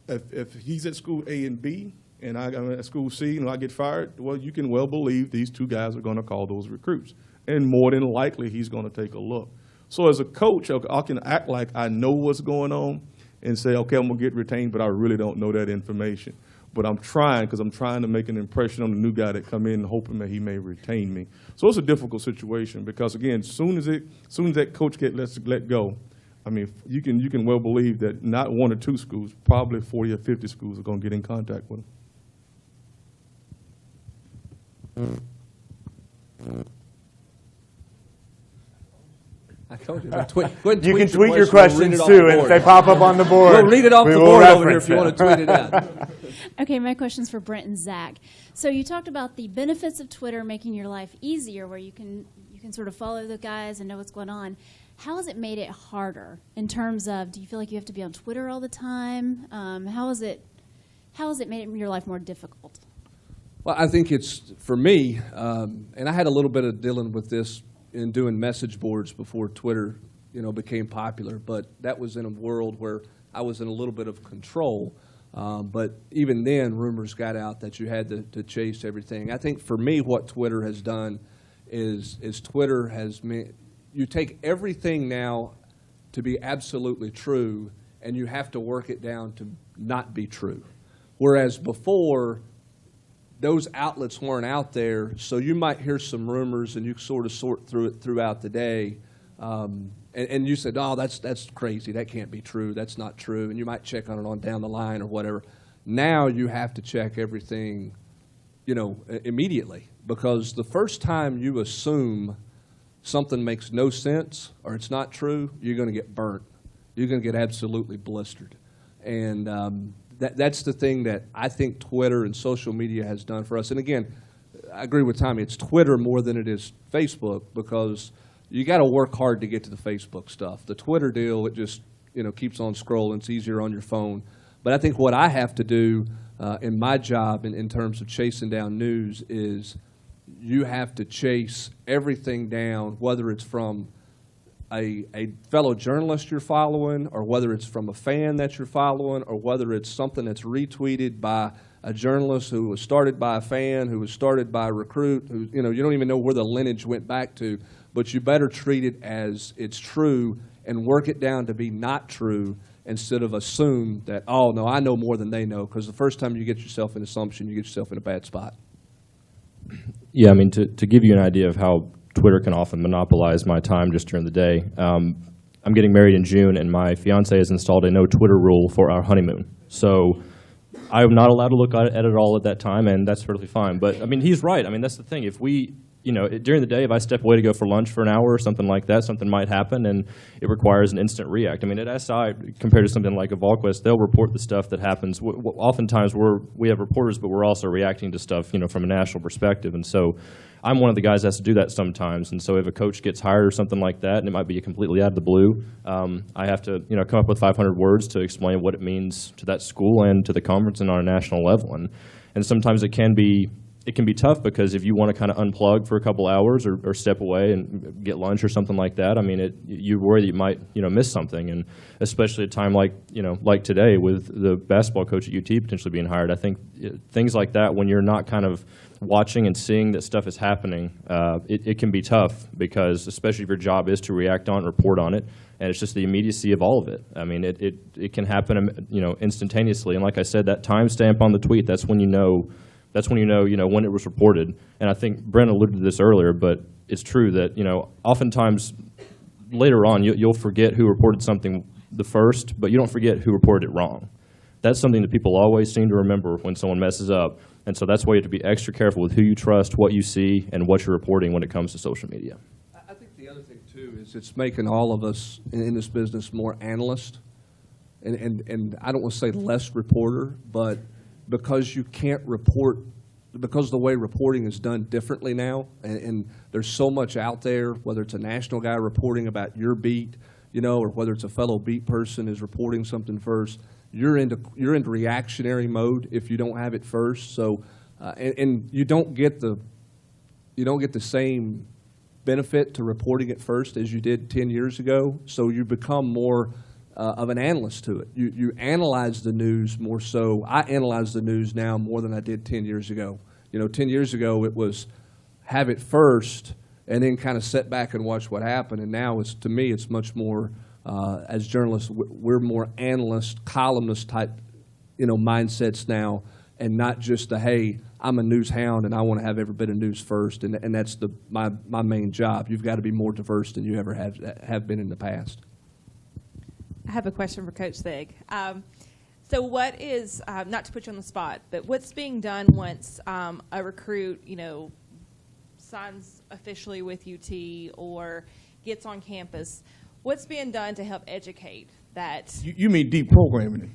if he's at school A and B, and I'm at school C, and I get fired, well, you can well believe these two guys are going to call those recruits, and more than likely, he's going to take a look. So as a coach, I can act like I know what's going on and say, okay, I'm going to get retained, but I really don't know that information. But I'm trying, because I'm trying to make an impression on the new guy that come in, hoping that he may retain me. So it's a difficult situation because, again, as soon as that coach gets let go, I mean, you can well believe that not 1 or 2 schools, probably 40 or 50 schools are going to get in contact with him. I told you. You can tweet your questions too, and if they pop up on the board, we'll read it off the board over here if you want to tweet it out. Okay, my question's for Brent and Zach. So you talked about the benefits of Twitter making your life easier, where you can sort of follow the guys and know what's going on. How has it made it harder in terms of, do you feel like you have to be on Twitter all the time? How has it made your life more difficult? Well, I think it's, for me, and I had a little bit of dealing with this in doing message boards before Twitter, became popular. But that was in a world where I was in a little bit of control. But even then, rumors got out that you had to chase everything. I think for me, what Twitter has done is Twitter has meant you take everything now to be absolutely true, and you have to work it down to not be true. Whereas before, those outlets weren't out there, so you might hear some rumors and you sort of sort through it throughout the day. And you said, oh, that's crazy. That can't be true. That's not true. And you might check on it on down the line or whatever. Now you have to check everything immediately, because the first time you assume something makes no sense or it's not true, you're going to get burnt. You're going to get absolutely blistered. And that's the thing that I think Twitter and social media has done for us. And again, I agree with Tommy. It's Twitter more than it is Facebook, because you got to work hard to get to the Facebook stuff. The Twitter deal, it just keeps on scrolling. It's easier on your phone. But I think what I have to do in my job in terms of chasing down news is you have to chase everything down, whether it's from a fellow journalist you're following, or whether it's from a fan that you're following, or whether it's something that's retweeted by a journalist who was started by a fan, who was started by a recruit, who you don't even know where the lineage went back to, but you better treat it as it's true and work it down to be not true, instead of assume that, oh, no, I know more than they know, because the first time you get yourself in assumption, you get yourself in a bad spot. Yeah, I mean, to give you an idea of how Twitter can often monopolize my time just during the day, I'm getting married in June, and my fiance has installed a no Twitter rule for our honeymoon. So I'm not allowed to look at it all at that time, and that's perfectly fine. But, I mean, he's right. I mean, that's the thing. If we, during the day, if I step away to go for lunch for an hour or something like that, something might happen, and it requires an instant react. I mean, at SI, compared to something like a VolQuest, they'll report the stuff that happens. Oftentimes, we have reporters, but we're also reacting to stuff, from a national perspective. And so I'm one of the guys that has to do that sometimes. And so if a coach gets hired or something like that, and it might be completely out of the blue, I have to, come up with 500 words to explain what it means to that school and to the conference and on a national level. And sometimes it can be tough, because if you want to kind of unplug for a couple hours or step away and get lunch or something like that, I mean, you worry that you might, miss something. And especially at a time like today with the basketball coach at UT potentially being hired, I think things like that, when you're not kind of watching and seeing that stuff is happening, it can be tough, because especially if your job is to react on it, report on it, and it's just the immediacy of all of it. I mean, it can happen, instantaneously. And like I said, that timestamp on the tweet, that's when you know when it was reported. And I think Brent alluded to this earlier, but it's true that, oftentimes later on you'll forget who reported something the first, but you don't forget who reported it wrong. That's something that people always seem to remember when someone messes up. And so that's why you have to be extra careful with who you trust, what you see, and what you're reporting when it comes to social media. I think the other thing, too, is it's making all of us in this business more analyst. And I don't want to say less reporter, but because you can't report, because the way reporting is done differently now, and there's so much out there, whether it's a national guy reporting about your beat, or whether it's a fellow beat person is reporting something first, you're into reactionary mode if you don't have it first. So, and you don't get the same benefit to reporting it first as you did 10 years ago. So you become more of an analyst to it. You analyze the news more so. I analyze the news now more than I did 10 years ago. 10 years ago it was have it first and then kind of sit back and watch what happened. And now to me it's much more, as journalists, we're more analyst, columnist type, mindsets now, and not just hey, I'm a news hound and I want to have every bit of news first. And that's my main job. You've got to be more diverse than you ever have been in the past. I have a question for Coach Thig. So what is, not to put you on the spot, but what's being done once a recruit, signs officially with UT or gets on campus? What's being done to help educate that? You mean deprogramming?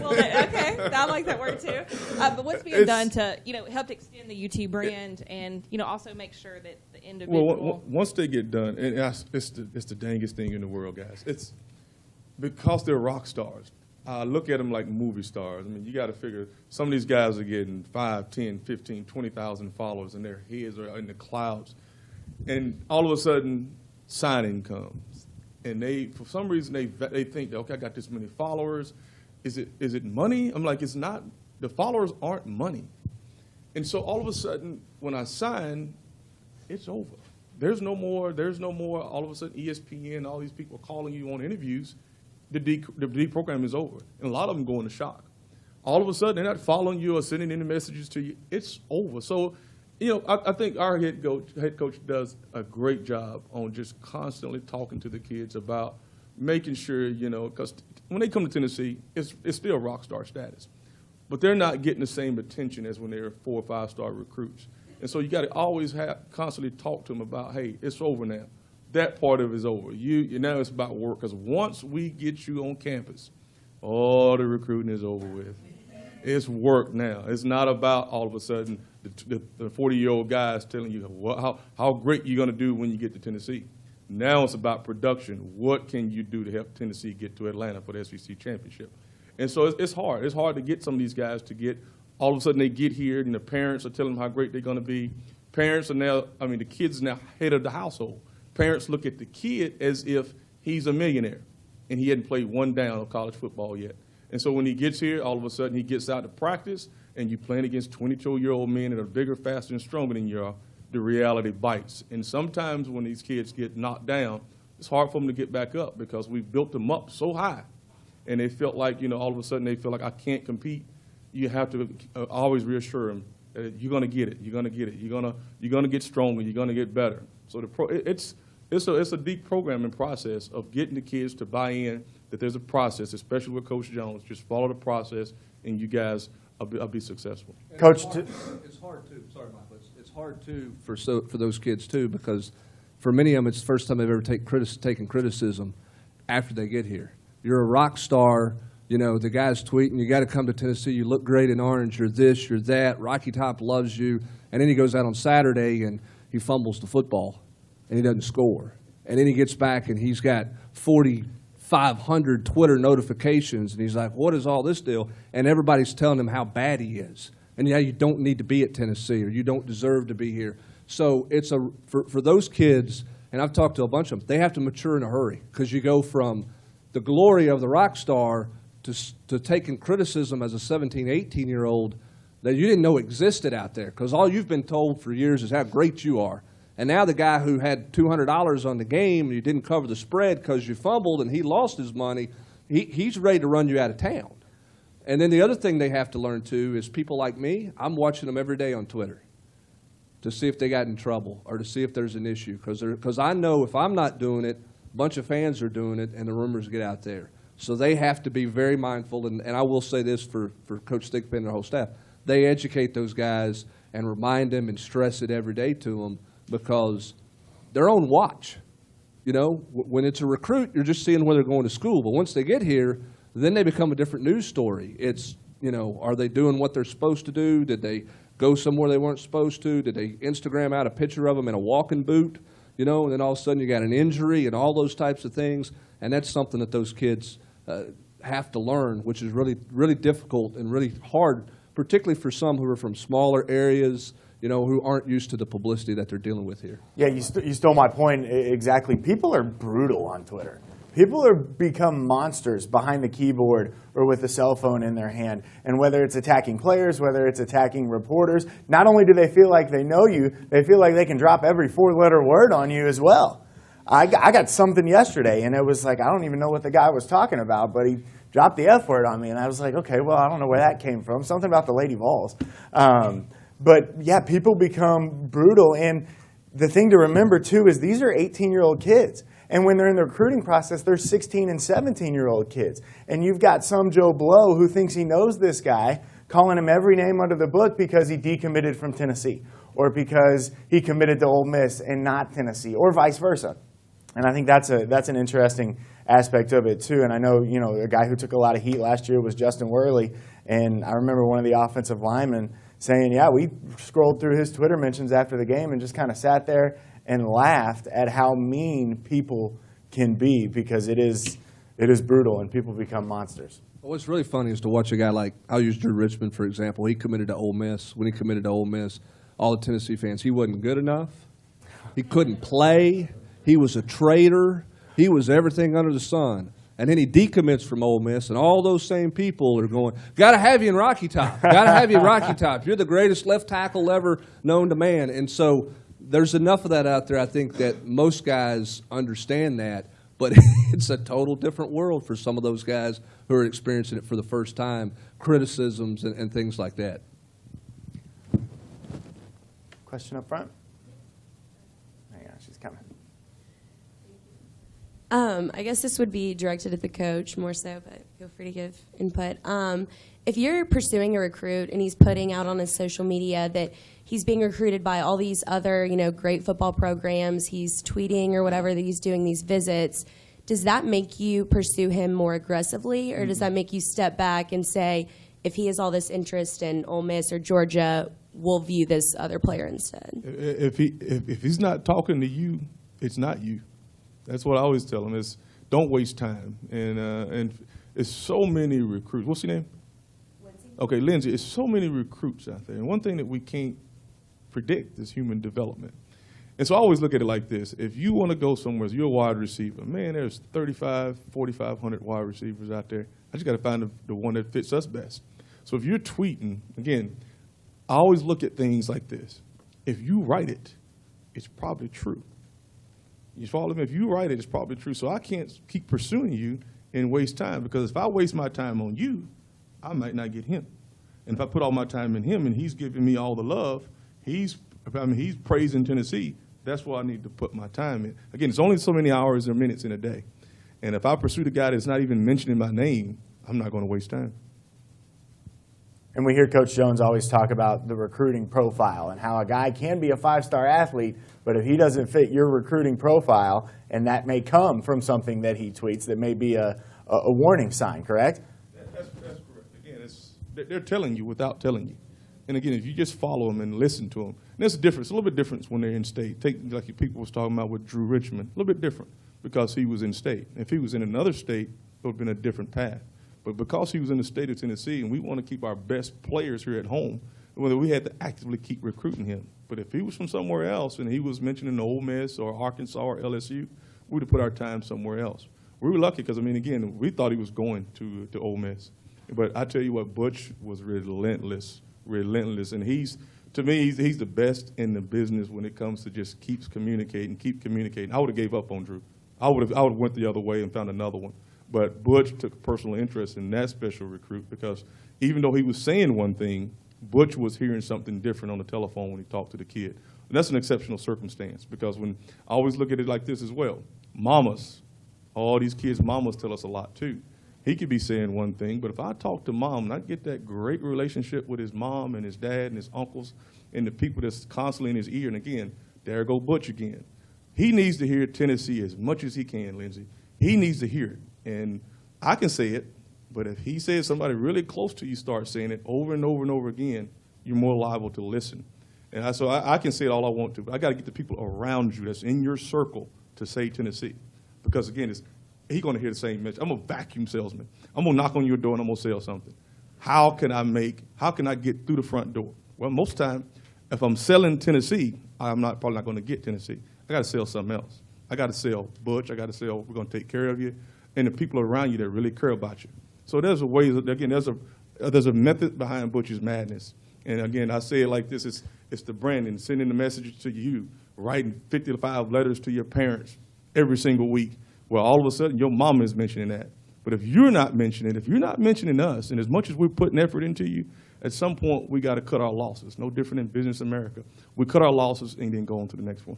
Well, okay, I like that word too. But what's being done to, help to extend the UT brand and, also make sure that the individual. Well, once they get done, and it's the dangest thing in the world, guys. It's because they're rock stars. I look at them like movie stars. I mean, you got to figure some of these guys are getting 5, 10, 15, 20,000 followers, and their heads are in the clouds. And all of a sudden, signing comes. And for some reason, they think, okay, I got this many followers. Is it money? I'm like, it's not. The followers aren't money. And so all of a sudden, when I sign, it's over. There's no more. All of a sudden, ESPN, all these people calling you on interviews. The deprogram is over. And a lot of them go into shock. All of a sudden, they're not following you or sending any messages to you. It's over. So, I think our head coach does a great job on just constantly talking to the kids about making sure, because when they come to Tennessee, it's still rock star status. but they're not getting the same attention as when they're 4- or 5-star recruits. And so you got to always constantly talk to them about, hey, it's over now. That part of it is over. Now it's about work, because once we get you on campus, all the recruiting is over with. It's work now. It's not about all of a sudden the 40-year-old guys telling you how great you're going to do when you get to Tennessee. Now it's about production. What can you do to help Tennessee get to Atlanta for the SEC Championship? And so it's hard. It's hard to get some of these guys to get, all of a sudden they get here and the parents are telling them how great they're going to be. Parents are now, the kids are now head of the household. Parents look at the kid as if he's a millionaire and he hadn't played one down of college football yet. And so when he gets here, all of a sudden he gets out to practice and you're playing against 22-year-old men that are bigger, faster, and stronger than you are, the reality bites. And sometimes when these kids get knocked down, it's hard for them to get back up because we've built them up so high. And they felt like, all of a sudden they feel like I can't compete. You have to always reassure them that you're going to get it. You're going to get it. You're going to get stronger. You're going to get better. So it's a deep programming process of getting the kids to buy in that there's a process, especially with Coach Jones. Just follow the process, and you guys will be successful. Coach, it's hard too. Sorry, Michael. It's hard too for those kids too, because for many of them it's the first time they've ever taken criticism after they get here. You're a rock star. The guy's tweeting, you got to come to Tennessee. You look great in orange. You're this, you're that. Rocky Top loves you. And then he goes out on Saturday and he fumbles the football and he doesn't score. And then he gets back and he's got 4,500 Twitter notifications. And he's like, what is all this deal? And everybody's telling him how bad he is. And you don't need to be at Tennessee, or you don't deserve to be here. So it's for those kids, and I've talked to a bunch of them, they have to mature in a hurry, because you go from the glory of the rock star to taking criticism as a 17, 18-year-old that you didn't know existed out there, because all you've been told for years is how great you are. And now the guy who had $200 on the game and you didn't cover the spread because you fumbled and he lost his money, he's ready to run you out of town. And then the other thing they have to learn, too, is people like me, I'm watching them every day on Twitter to see if they got in trouble or to see if there's an issue. Because I know if I'm not doing it, a bunch of fans are doing it, and the rumors get out there. So they have to be very mindful. And I will say this for Coach Thigpen and the whole staff. They educate those guys and remind them and stress it every day to them, because they're on watch. When it's a recruit, you're just seeing where they're going to school. But once they get here, then they become a different news story. It's, are they doing what they're supposed to do? Did they go somewhere they weren't supposed to? Did they Instagram out a picture of them in a walking boot? And then all of a sudden you got an injury and all those types of things. And that's something that those kids have to learn, which is really, really difficult and really hard, particularly for some who are from smaller areas, who aren't used to the publicity that they're dealing with here. Yeah, you stole my point exactly. People are brutal on Twitter. People are become monsters behind the keyboard or with a cell phone in their hand. And whether it's attacking players, whether it's attacking reporters, not only do they feel like they know you, they feel like they can drop every 4-letter word on you as well. I got something yesterday, and it was like, I don't even know what the guy was talking about, but he dropped the F word on me. And I was like, okay, well, I don't know where that came from. Something about the Lady Vols. But, yeah, people become brutal. And the thing to remember, too, is these are 18-year-old kids. And when they're in the recruiting process, they're 16 and 17-year-old kids. And you've got some Joe Blow who thinks he knows this guy, calling him every name under the book because he decommitted from Tennessee, or because he committed to Ole Miss and not Tennessee, or vice versa. And I think that's an interesting aspect of it, too. And I know, a guy who took a lot of heat last year was Justin Worley. And I remember one of the offensive linemen saying, yeah, we scrolled through his Twitter mentions after the game and just kind of sat there and laughed at how mean people can be, because it is brutal and people become monsters. What's really funny is to watch a guy like, I'll use Drew Richmond, for example. He committed to Ole Miss. When he committed to Ole Miss, all the Tennessee fans, he wasn't good enough. He couldn't play. He was a traitor. He was everything under the sun. And then he decommits from Ole Miss, and all those same people are going, got to have you in Rocky Top. Got to have you in Rocky Top. You're the greatest left tackle ever known to man. And so there's enough of that out there, I think, that most guys understand that. But it's a total different world for some of those guys who are experiencing it for the first time, criticisms and things like that. Question up front? Hang on, she's coming. I guess this would be directed at the coach more so, but feel free to give input. If you're pursuing a recruit and he's putting out on his social media that he's being recruited by all these other, great football programs, he's tweeting or whatever that he's doing these visits, does that make you pursue him more aggressively, or does that make you step back and say, if he has all this interest in Ole Miss or Georgia, we'll view this other player instead? If he's not talking to you, it's not you. That's what I always tell him, is don't waste time. And it's so many recruits. What's your name? Lindsay. Okay, Lindsay, it's so many recruits out there. And one thing that we can't predict is human development. And so I always look at it like this. If you want to go somewhere, you're a wide receiver. Man, there's 4,500 wide receivers out there. I just got to find the one that fits us best. So if you're tweeting, again, I always look at things like this. If you write it, it's probably true. You follow me? If you write it, it's probably true. So I can't keep pursuing you and waste time, because if I waste my time on you, I might not get him. And if I put all my time in him and he's giving me all the love, he's praising Tennessee, that's where I need to put my time in. Again, it's only so many hours or minutes in a day. And if I pursue the guy that's not even mentioning my name, I'm not going to waste time. And we hear Coach Jones always talk about the recruiting profile and how a guy can be a five-star athlete, but if he doesn't fit your recruiting profile, and that may come from something that he tweets, that may be a warning sign, correct? That's correct. Again, they're telling you without telling you. And again, if you just follow them and listen to them, and there's a difference, a little bit difference when they're in state. Take, like people was talking about with Drew Richmond, a little bit different because he was in state. If he was in another state, it would have been a different path. But because he was in the state of Tennessee, and we want to keep our best players here at home, whether we had to actively keep recruiting him. But if he was from somewhere else and he was mentioning Ole Miss or Arkansas or LSU, we'd have put our time somewhere else. We were lucky because, again, we thought he was going to Ole Miss. But I tell you what, Butch was relentless. And to me, he's the best in the business when it comes to just keep communicating. I would have gave up on Drew. I would have went the other way and found another one. But Butch took personal interest in that special recruit because even though he was saying one thing, Butch was hearing something different on the telephone when he talked to the kid. And that's an exceptional circumstance because when I always look at it like this as well. Mamas, all these kids' mamas tell us a lot too. He could be saying one thing, but if I talk to mom and I get that great relationship with his mom and his dad and his uncles and the people that's constantly in his ear, and again, there go Butch again. He needs to hear Tennessee as much as he can, Lindsay. He needs to hear it. And I can say it, but if he says somebody really close to you start saying it over and over and over again, you're more liable to listen. And so I can say it all I want to, but I got to get the people around you that's in your circle to say Tennessee. Because, again, he's going to hear the same message. I'm a vacuum salesman. I'm going to knock on your door and I'm going to sell something. How can I get through the front door? Well, most of the time, if I'm selling Tennessee, I'm probably not going to get Tennessee. I got to sell something else. I got to sell Butch. I got to sell we're going to take care of you. And the people around you that really care about you. So there's a way, again, there's a method behind Butch's madness. And again, I say it like this, it's the Brandon sending the message to you, writing 55 letters to your parents every single week. Well, all of a sudden, your mama is mentioning that. But if you're not mentioning it, if you're not mentioning us, and as much as we're putting effort into you, at some point, we got to cut our losses. No different in Business America. We cut our losses and then go on to the next one.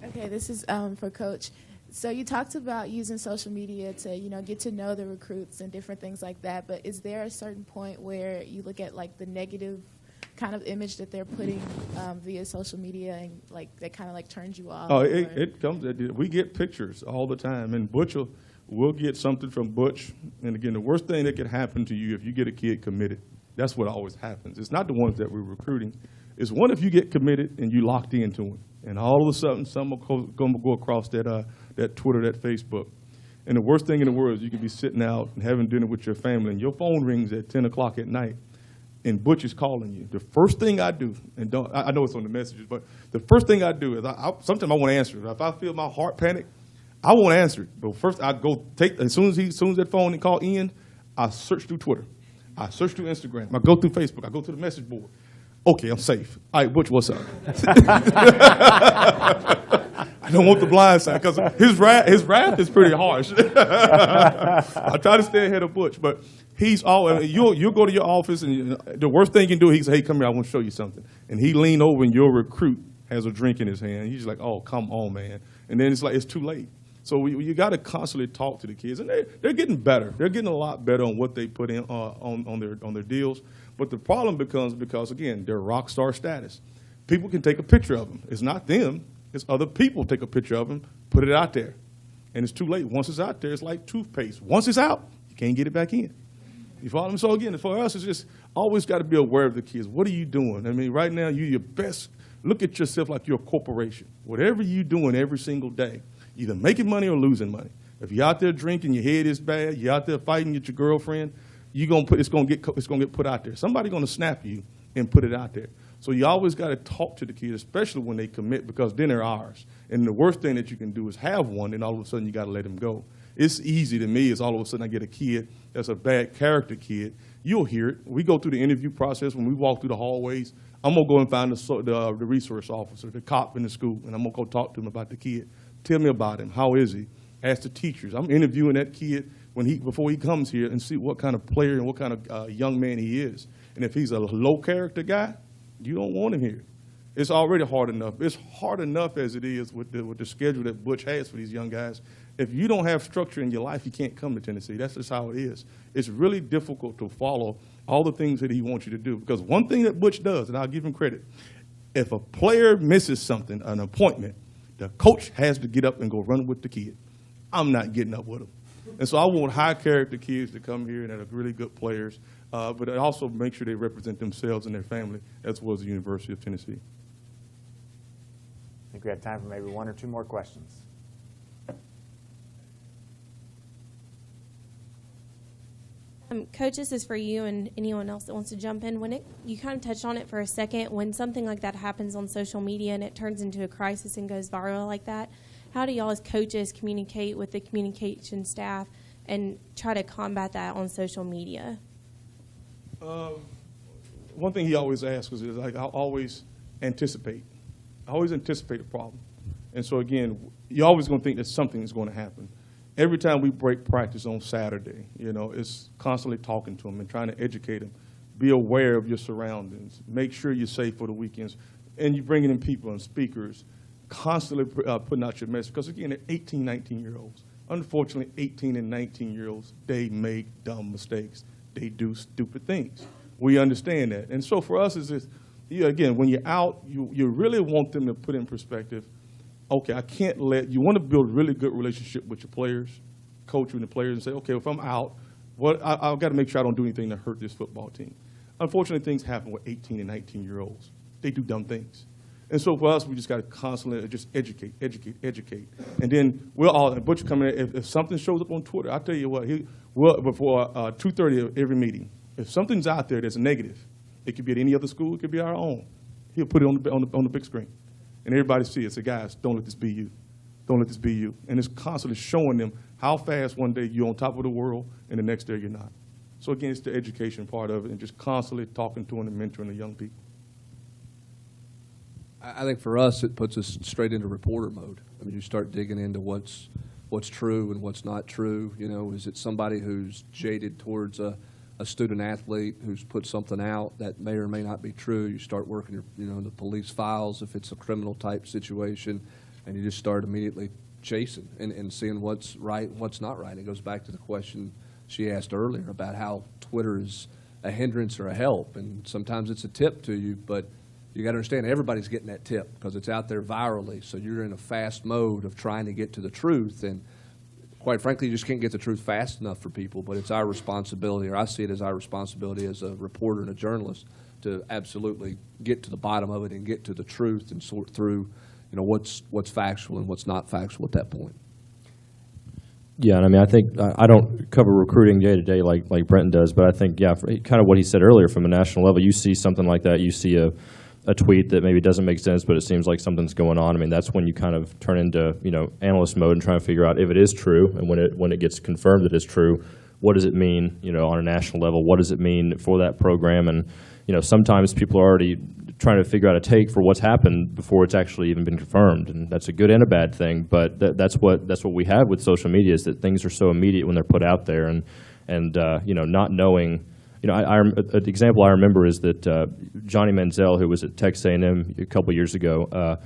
Okay, this is for Coach. So you talked about using social media to, get to know the recruits and different things like that. But is there a certain point where you look at like the negative kind of image that they're putting via social media and like that kind of like turns you off? Oh, it comes. We get pictures all the time, and Butch we'll get something from Butch. And again, the worst thing that could happen to you if you get a kid committed, that's what always happens. It's not the ones that we're recruiting. It's one if you get committed and you locked into it. And all of a sudden, someone going to go across that Twitter, that Facebook. And the worst thing in the world is you can be sitting out and having dinner with your family, and your phone rings at 10 o'clock at night, and Butch is calling you. The first thing I do, and I know it's on the messages, but the first thing I do is sometimes I want to answer it. If I feel my heart panic, I won't answer it. But first, I go as soon as that phone and call ends, I search through Twitter. I search through Instagram. I go through Facebook. I go to the message board. Okay, I'm safe. All right, Butch, what's up? I don't want the blind side because his wrath is pretty harsh. I try to stay ahead of Butch, but he's all. You'll go to your office, and the worst thing you can do, he say, "Hey, come here, I want to show you something." And he lean over, and your recruit has a drink in his hand. He's like, "Oh, come on, man!" And then it's like it's too late. So you got to constantly talk to the kids, and they're getting better. They're getting a lot better on what they put in on their deals. But the problem becomes because again, they're rock star status. People can take a picture of them. It's not them. It's other people take a picture of them, put it out there, and it's too late. Once it's out there, it's like toothpaste. Once it's out, you can't get it back in. You follow me? So again, for us, it's just always got to be aware of the kids. What are you doing? I mean, right now, you're your best. Look at yourself like you're a corporation. Whatever you're doing every single day, either making money or losing money. If you're out there drinking, your head is bad, you're out there fighting with your girlfriend, it's gonna get put out there. Somebody's gonna snap you and put it out there. So you always got to talk to the kids, especially when they commit, because then they're ours. And the worst thing that you can do is have one, and all of a sudden you got to let them go. It's easy to me is all of a sudden I get a kid that's a bad character kid. You'll hear it. We go through the interview process. When we walk through the hallways, I'm going to go and find the resource officer, the cop in the school, and I'm going to go talk to him about the kid. Tell me about him. How is he? Ask the teachers. I'm interviewing that kid before he comes here and see what kind of player and what kind of young man he is. And if he's a low character guy, you don't want him here. It's already hard enough. It's hard enough as it is with the schedule that Butch has for these young guys. If you don't have structure in your life, you can't come to Tennessee. That's just how it is. It's really difficult to follow all the things that he wants you to do. Because one thing that Butch does, and I'll give him credit, if a player misses something, an appointment, the coach has to get up and go run with the kid. I'm not getting up with him. And so I want high character kids to come here and that are really good players, but also make sure they represent themselves and their family, as well as the University of Tennessee. I think we have time for maybe one or two more questions. Coach, this is for you and anyone else that wants to jump in. You kind of touched on it for a second. When something like that happens on social media and it turns into a crisis and goes viral like that, how do y'all as coaches communicate with the communication staff and try to combat that on social media? One thing he always asks is like, I always anticipate. I always anticipate a problem. And so again, you're always going to think that something is going to happen. Every time we break practice on Saturday, it's constantly talking to them and trying to educate them. Be aware of your surroundings. Make sure you're safe for the weekends. And you're bringing in people and speakers, constantly putting out your message. Because again, they're 18, 19-year-olds. Unfortunately, 18 and 19-year-olds, they make dumb mistakes. They do stupid things. We understand that. And so for us, it's just, again, when you're out, you really want them to put in perspective, okay, you want to build a really good relationship with your players, coach with the players, and say, okay, if I'm out, I've got to make sure I don't do anything to hurt this football team. Unfortunately, things happen with 18 and 19-year-olds. They do dumb things. And so for us, we just got to constantly just educate. And then Butch coming in, if something shows up on Twitter, I'll tell you what, before 2:30 of every meeting, if something's out there that's negative, it could be at any other school, it could be our own, he'll put it on the big screen. And everybody see it, say, guys, don't let this be you. Don't let this be you. And it's constantly showing them how fast one day you're on top of the world and the next day you're not. So again, it's the education part of it and just constantly talking to them and mentoring the young people. I think for us, it puts us straight into reporter mode. I mean, you start digging into what's true and what's not true. Is it somebody who's jaded towards a student athlete who's put something out that may or may not be true? You start working the police files if it's a criminal type situation, and you just start immediately chasing and seeing what's right and what's not right. It goes back to the question she asked earlier about how Twitter is a hindrance or a help, and sometimes it's a tip to you, but you got to understand everybody's getting that tip because it's out there virally. So you're in a fast mode of trying to get to the truth. And quite frankly, you just can't get the truth fast enough for people. But it's our responsibility, or I see it as our responsibility as a reporter and a journalist, to absolutely get to the bottom of it and get to the truth and sort through, what's factual and what's not factual at that point. Yeah, and I think I don't cover recruiting day to day like Brent does, but I think, kind of what he said earlier, from a national level, you see something like that, you see a tweet that maybe doesn't make sense, but it seems like something's going on. I mean, that's when you kind of turn into, analyst mode and try to figure out if it is true, and when it gets confirmed that it's true, what does it mean, on a national level? What does it mean for that program? And, sometimes people are already trying to figure out a take for what's happened before it's actually even been confirmed. And that's a good and a bad thing. But that's what we have with social media, is that things are so immediate when they're put out there. And not knowing, an example I remember is that Johnny Manziel, who was at Texas A&M a couple years ago,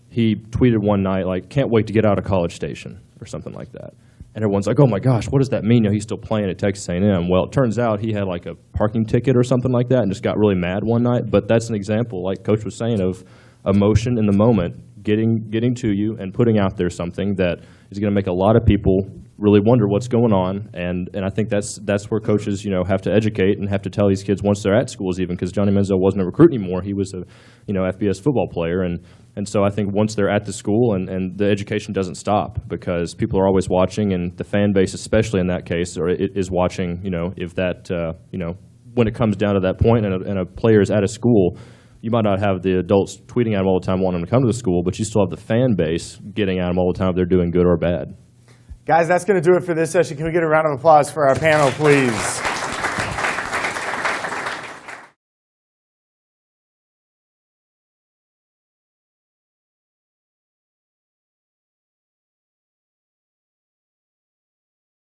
he tweeted one night, like, can't wait to get out of College Station, or something like that. And everyone's like, oh my gosh, what does that mean? He's still playing at Texas A&M. Well, it turns out he had like a parking ticket or something like that and just got really mad one night. But that's an example, like Coach was saying, of emotion in the moment getting to you and putting out there something that is going to make a lot of people really wonder what's going on. And I think that's where coaches, have to educate and have to tell these kids once they're at schools, even, because Johnny Manziel wasn't a recruit anymore. He was a, FBS football player. And so I think once they're at the school, and the education doesn't stop, because people are always watching, and the fan base, especially in that case, is watching, if that, when it comes down to that point and a player is at a school, you might not have the adults tweeting at them all the time wanting them to come to the school, but you still have the fan base getting at them all the time if they're doing good or bad. Guys, that's going to do it for this session. Can we get a round of applause for our panel, please?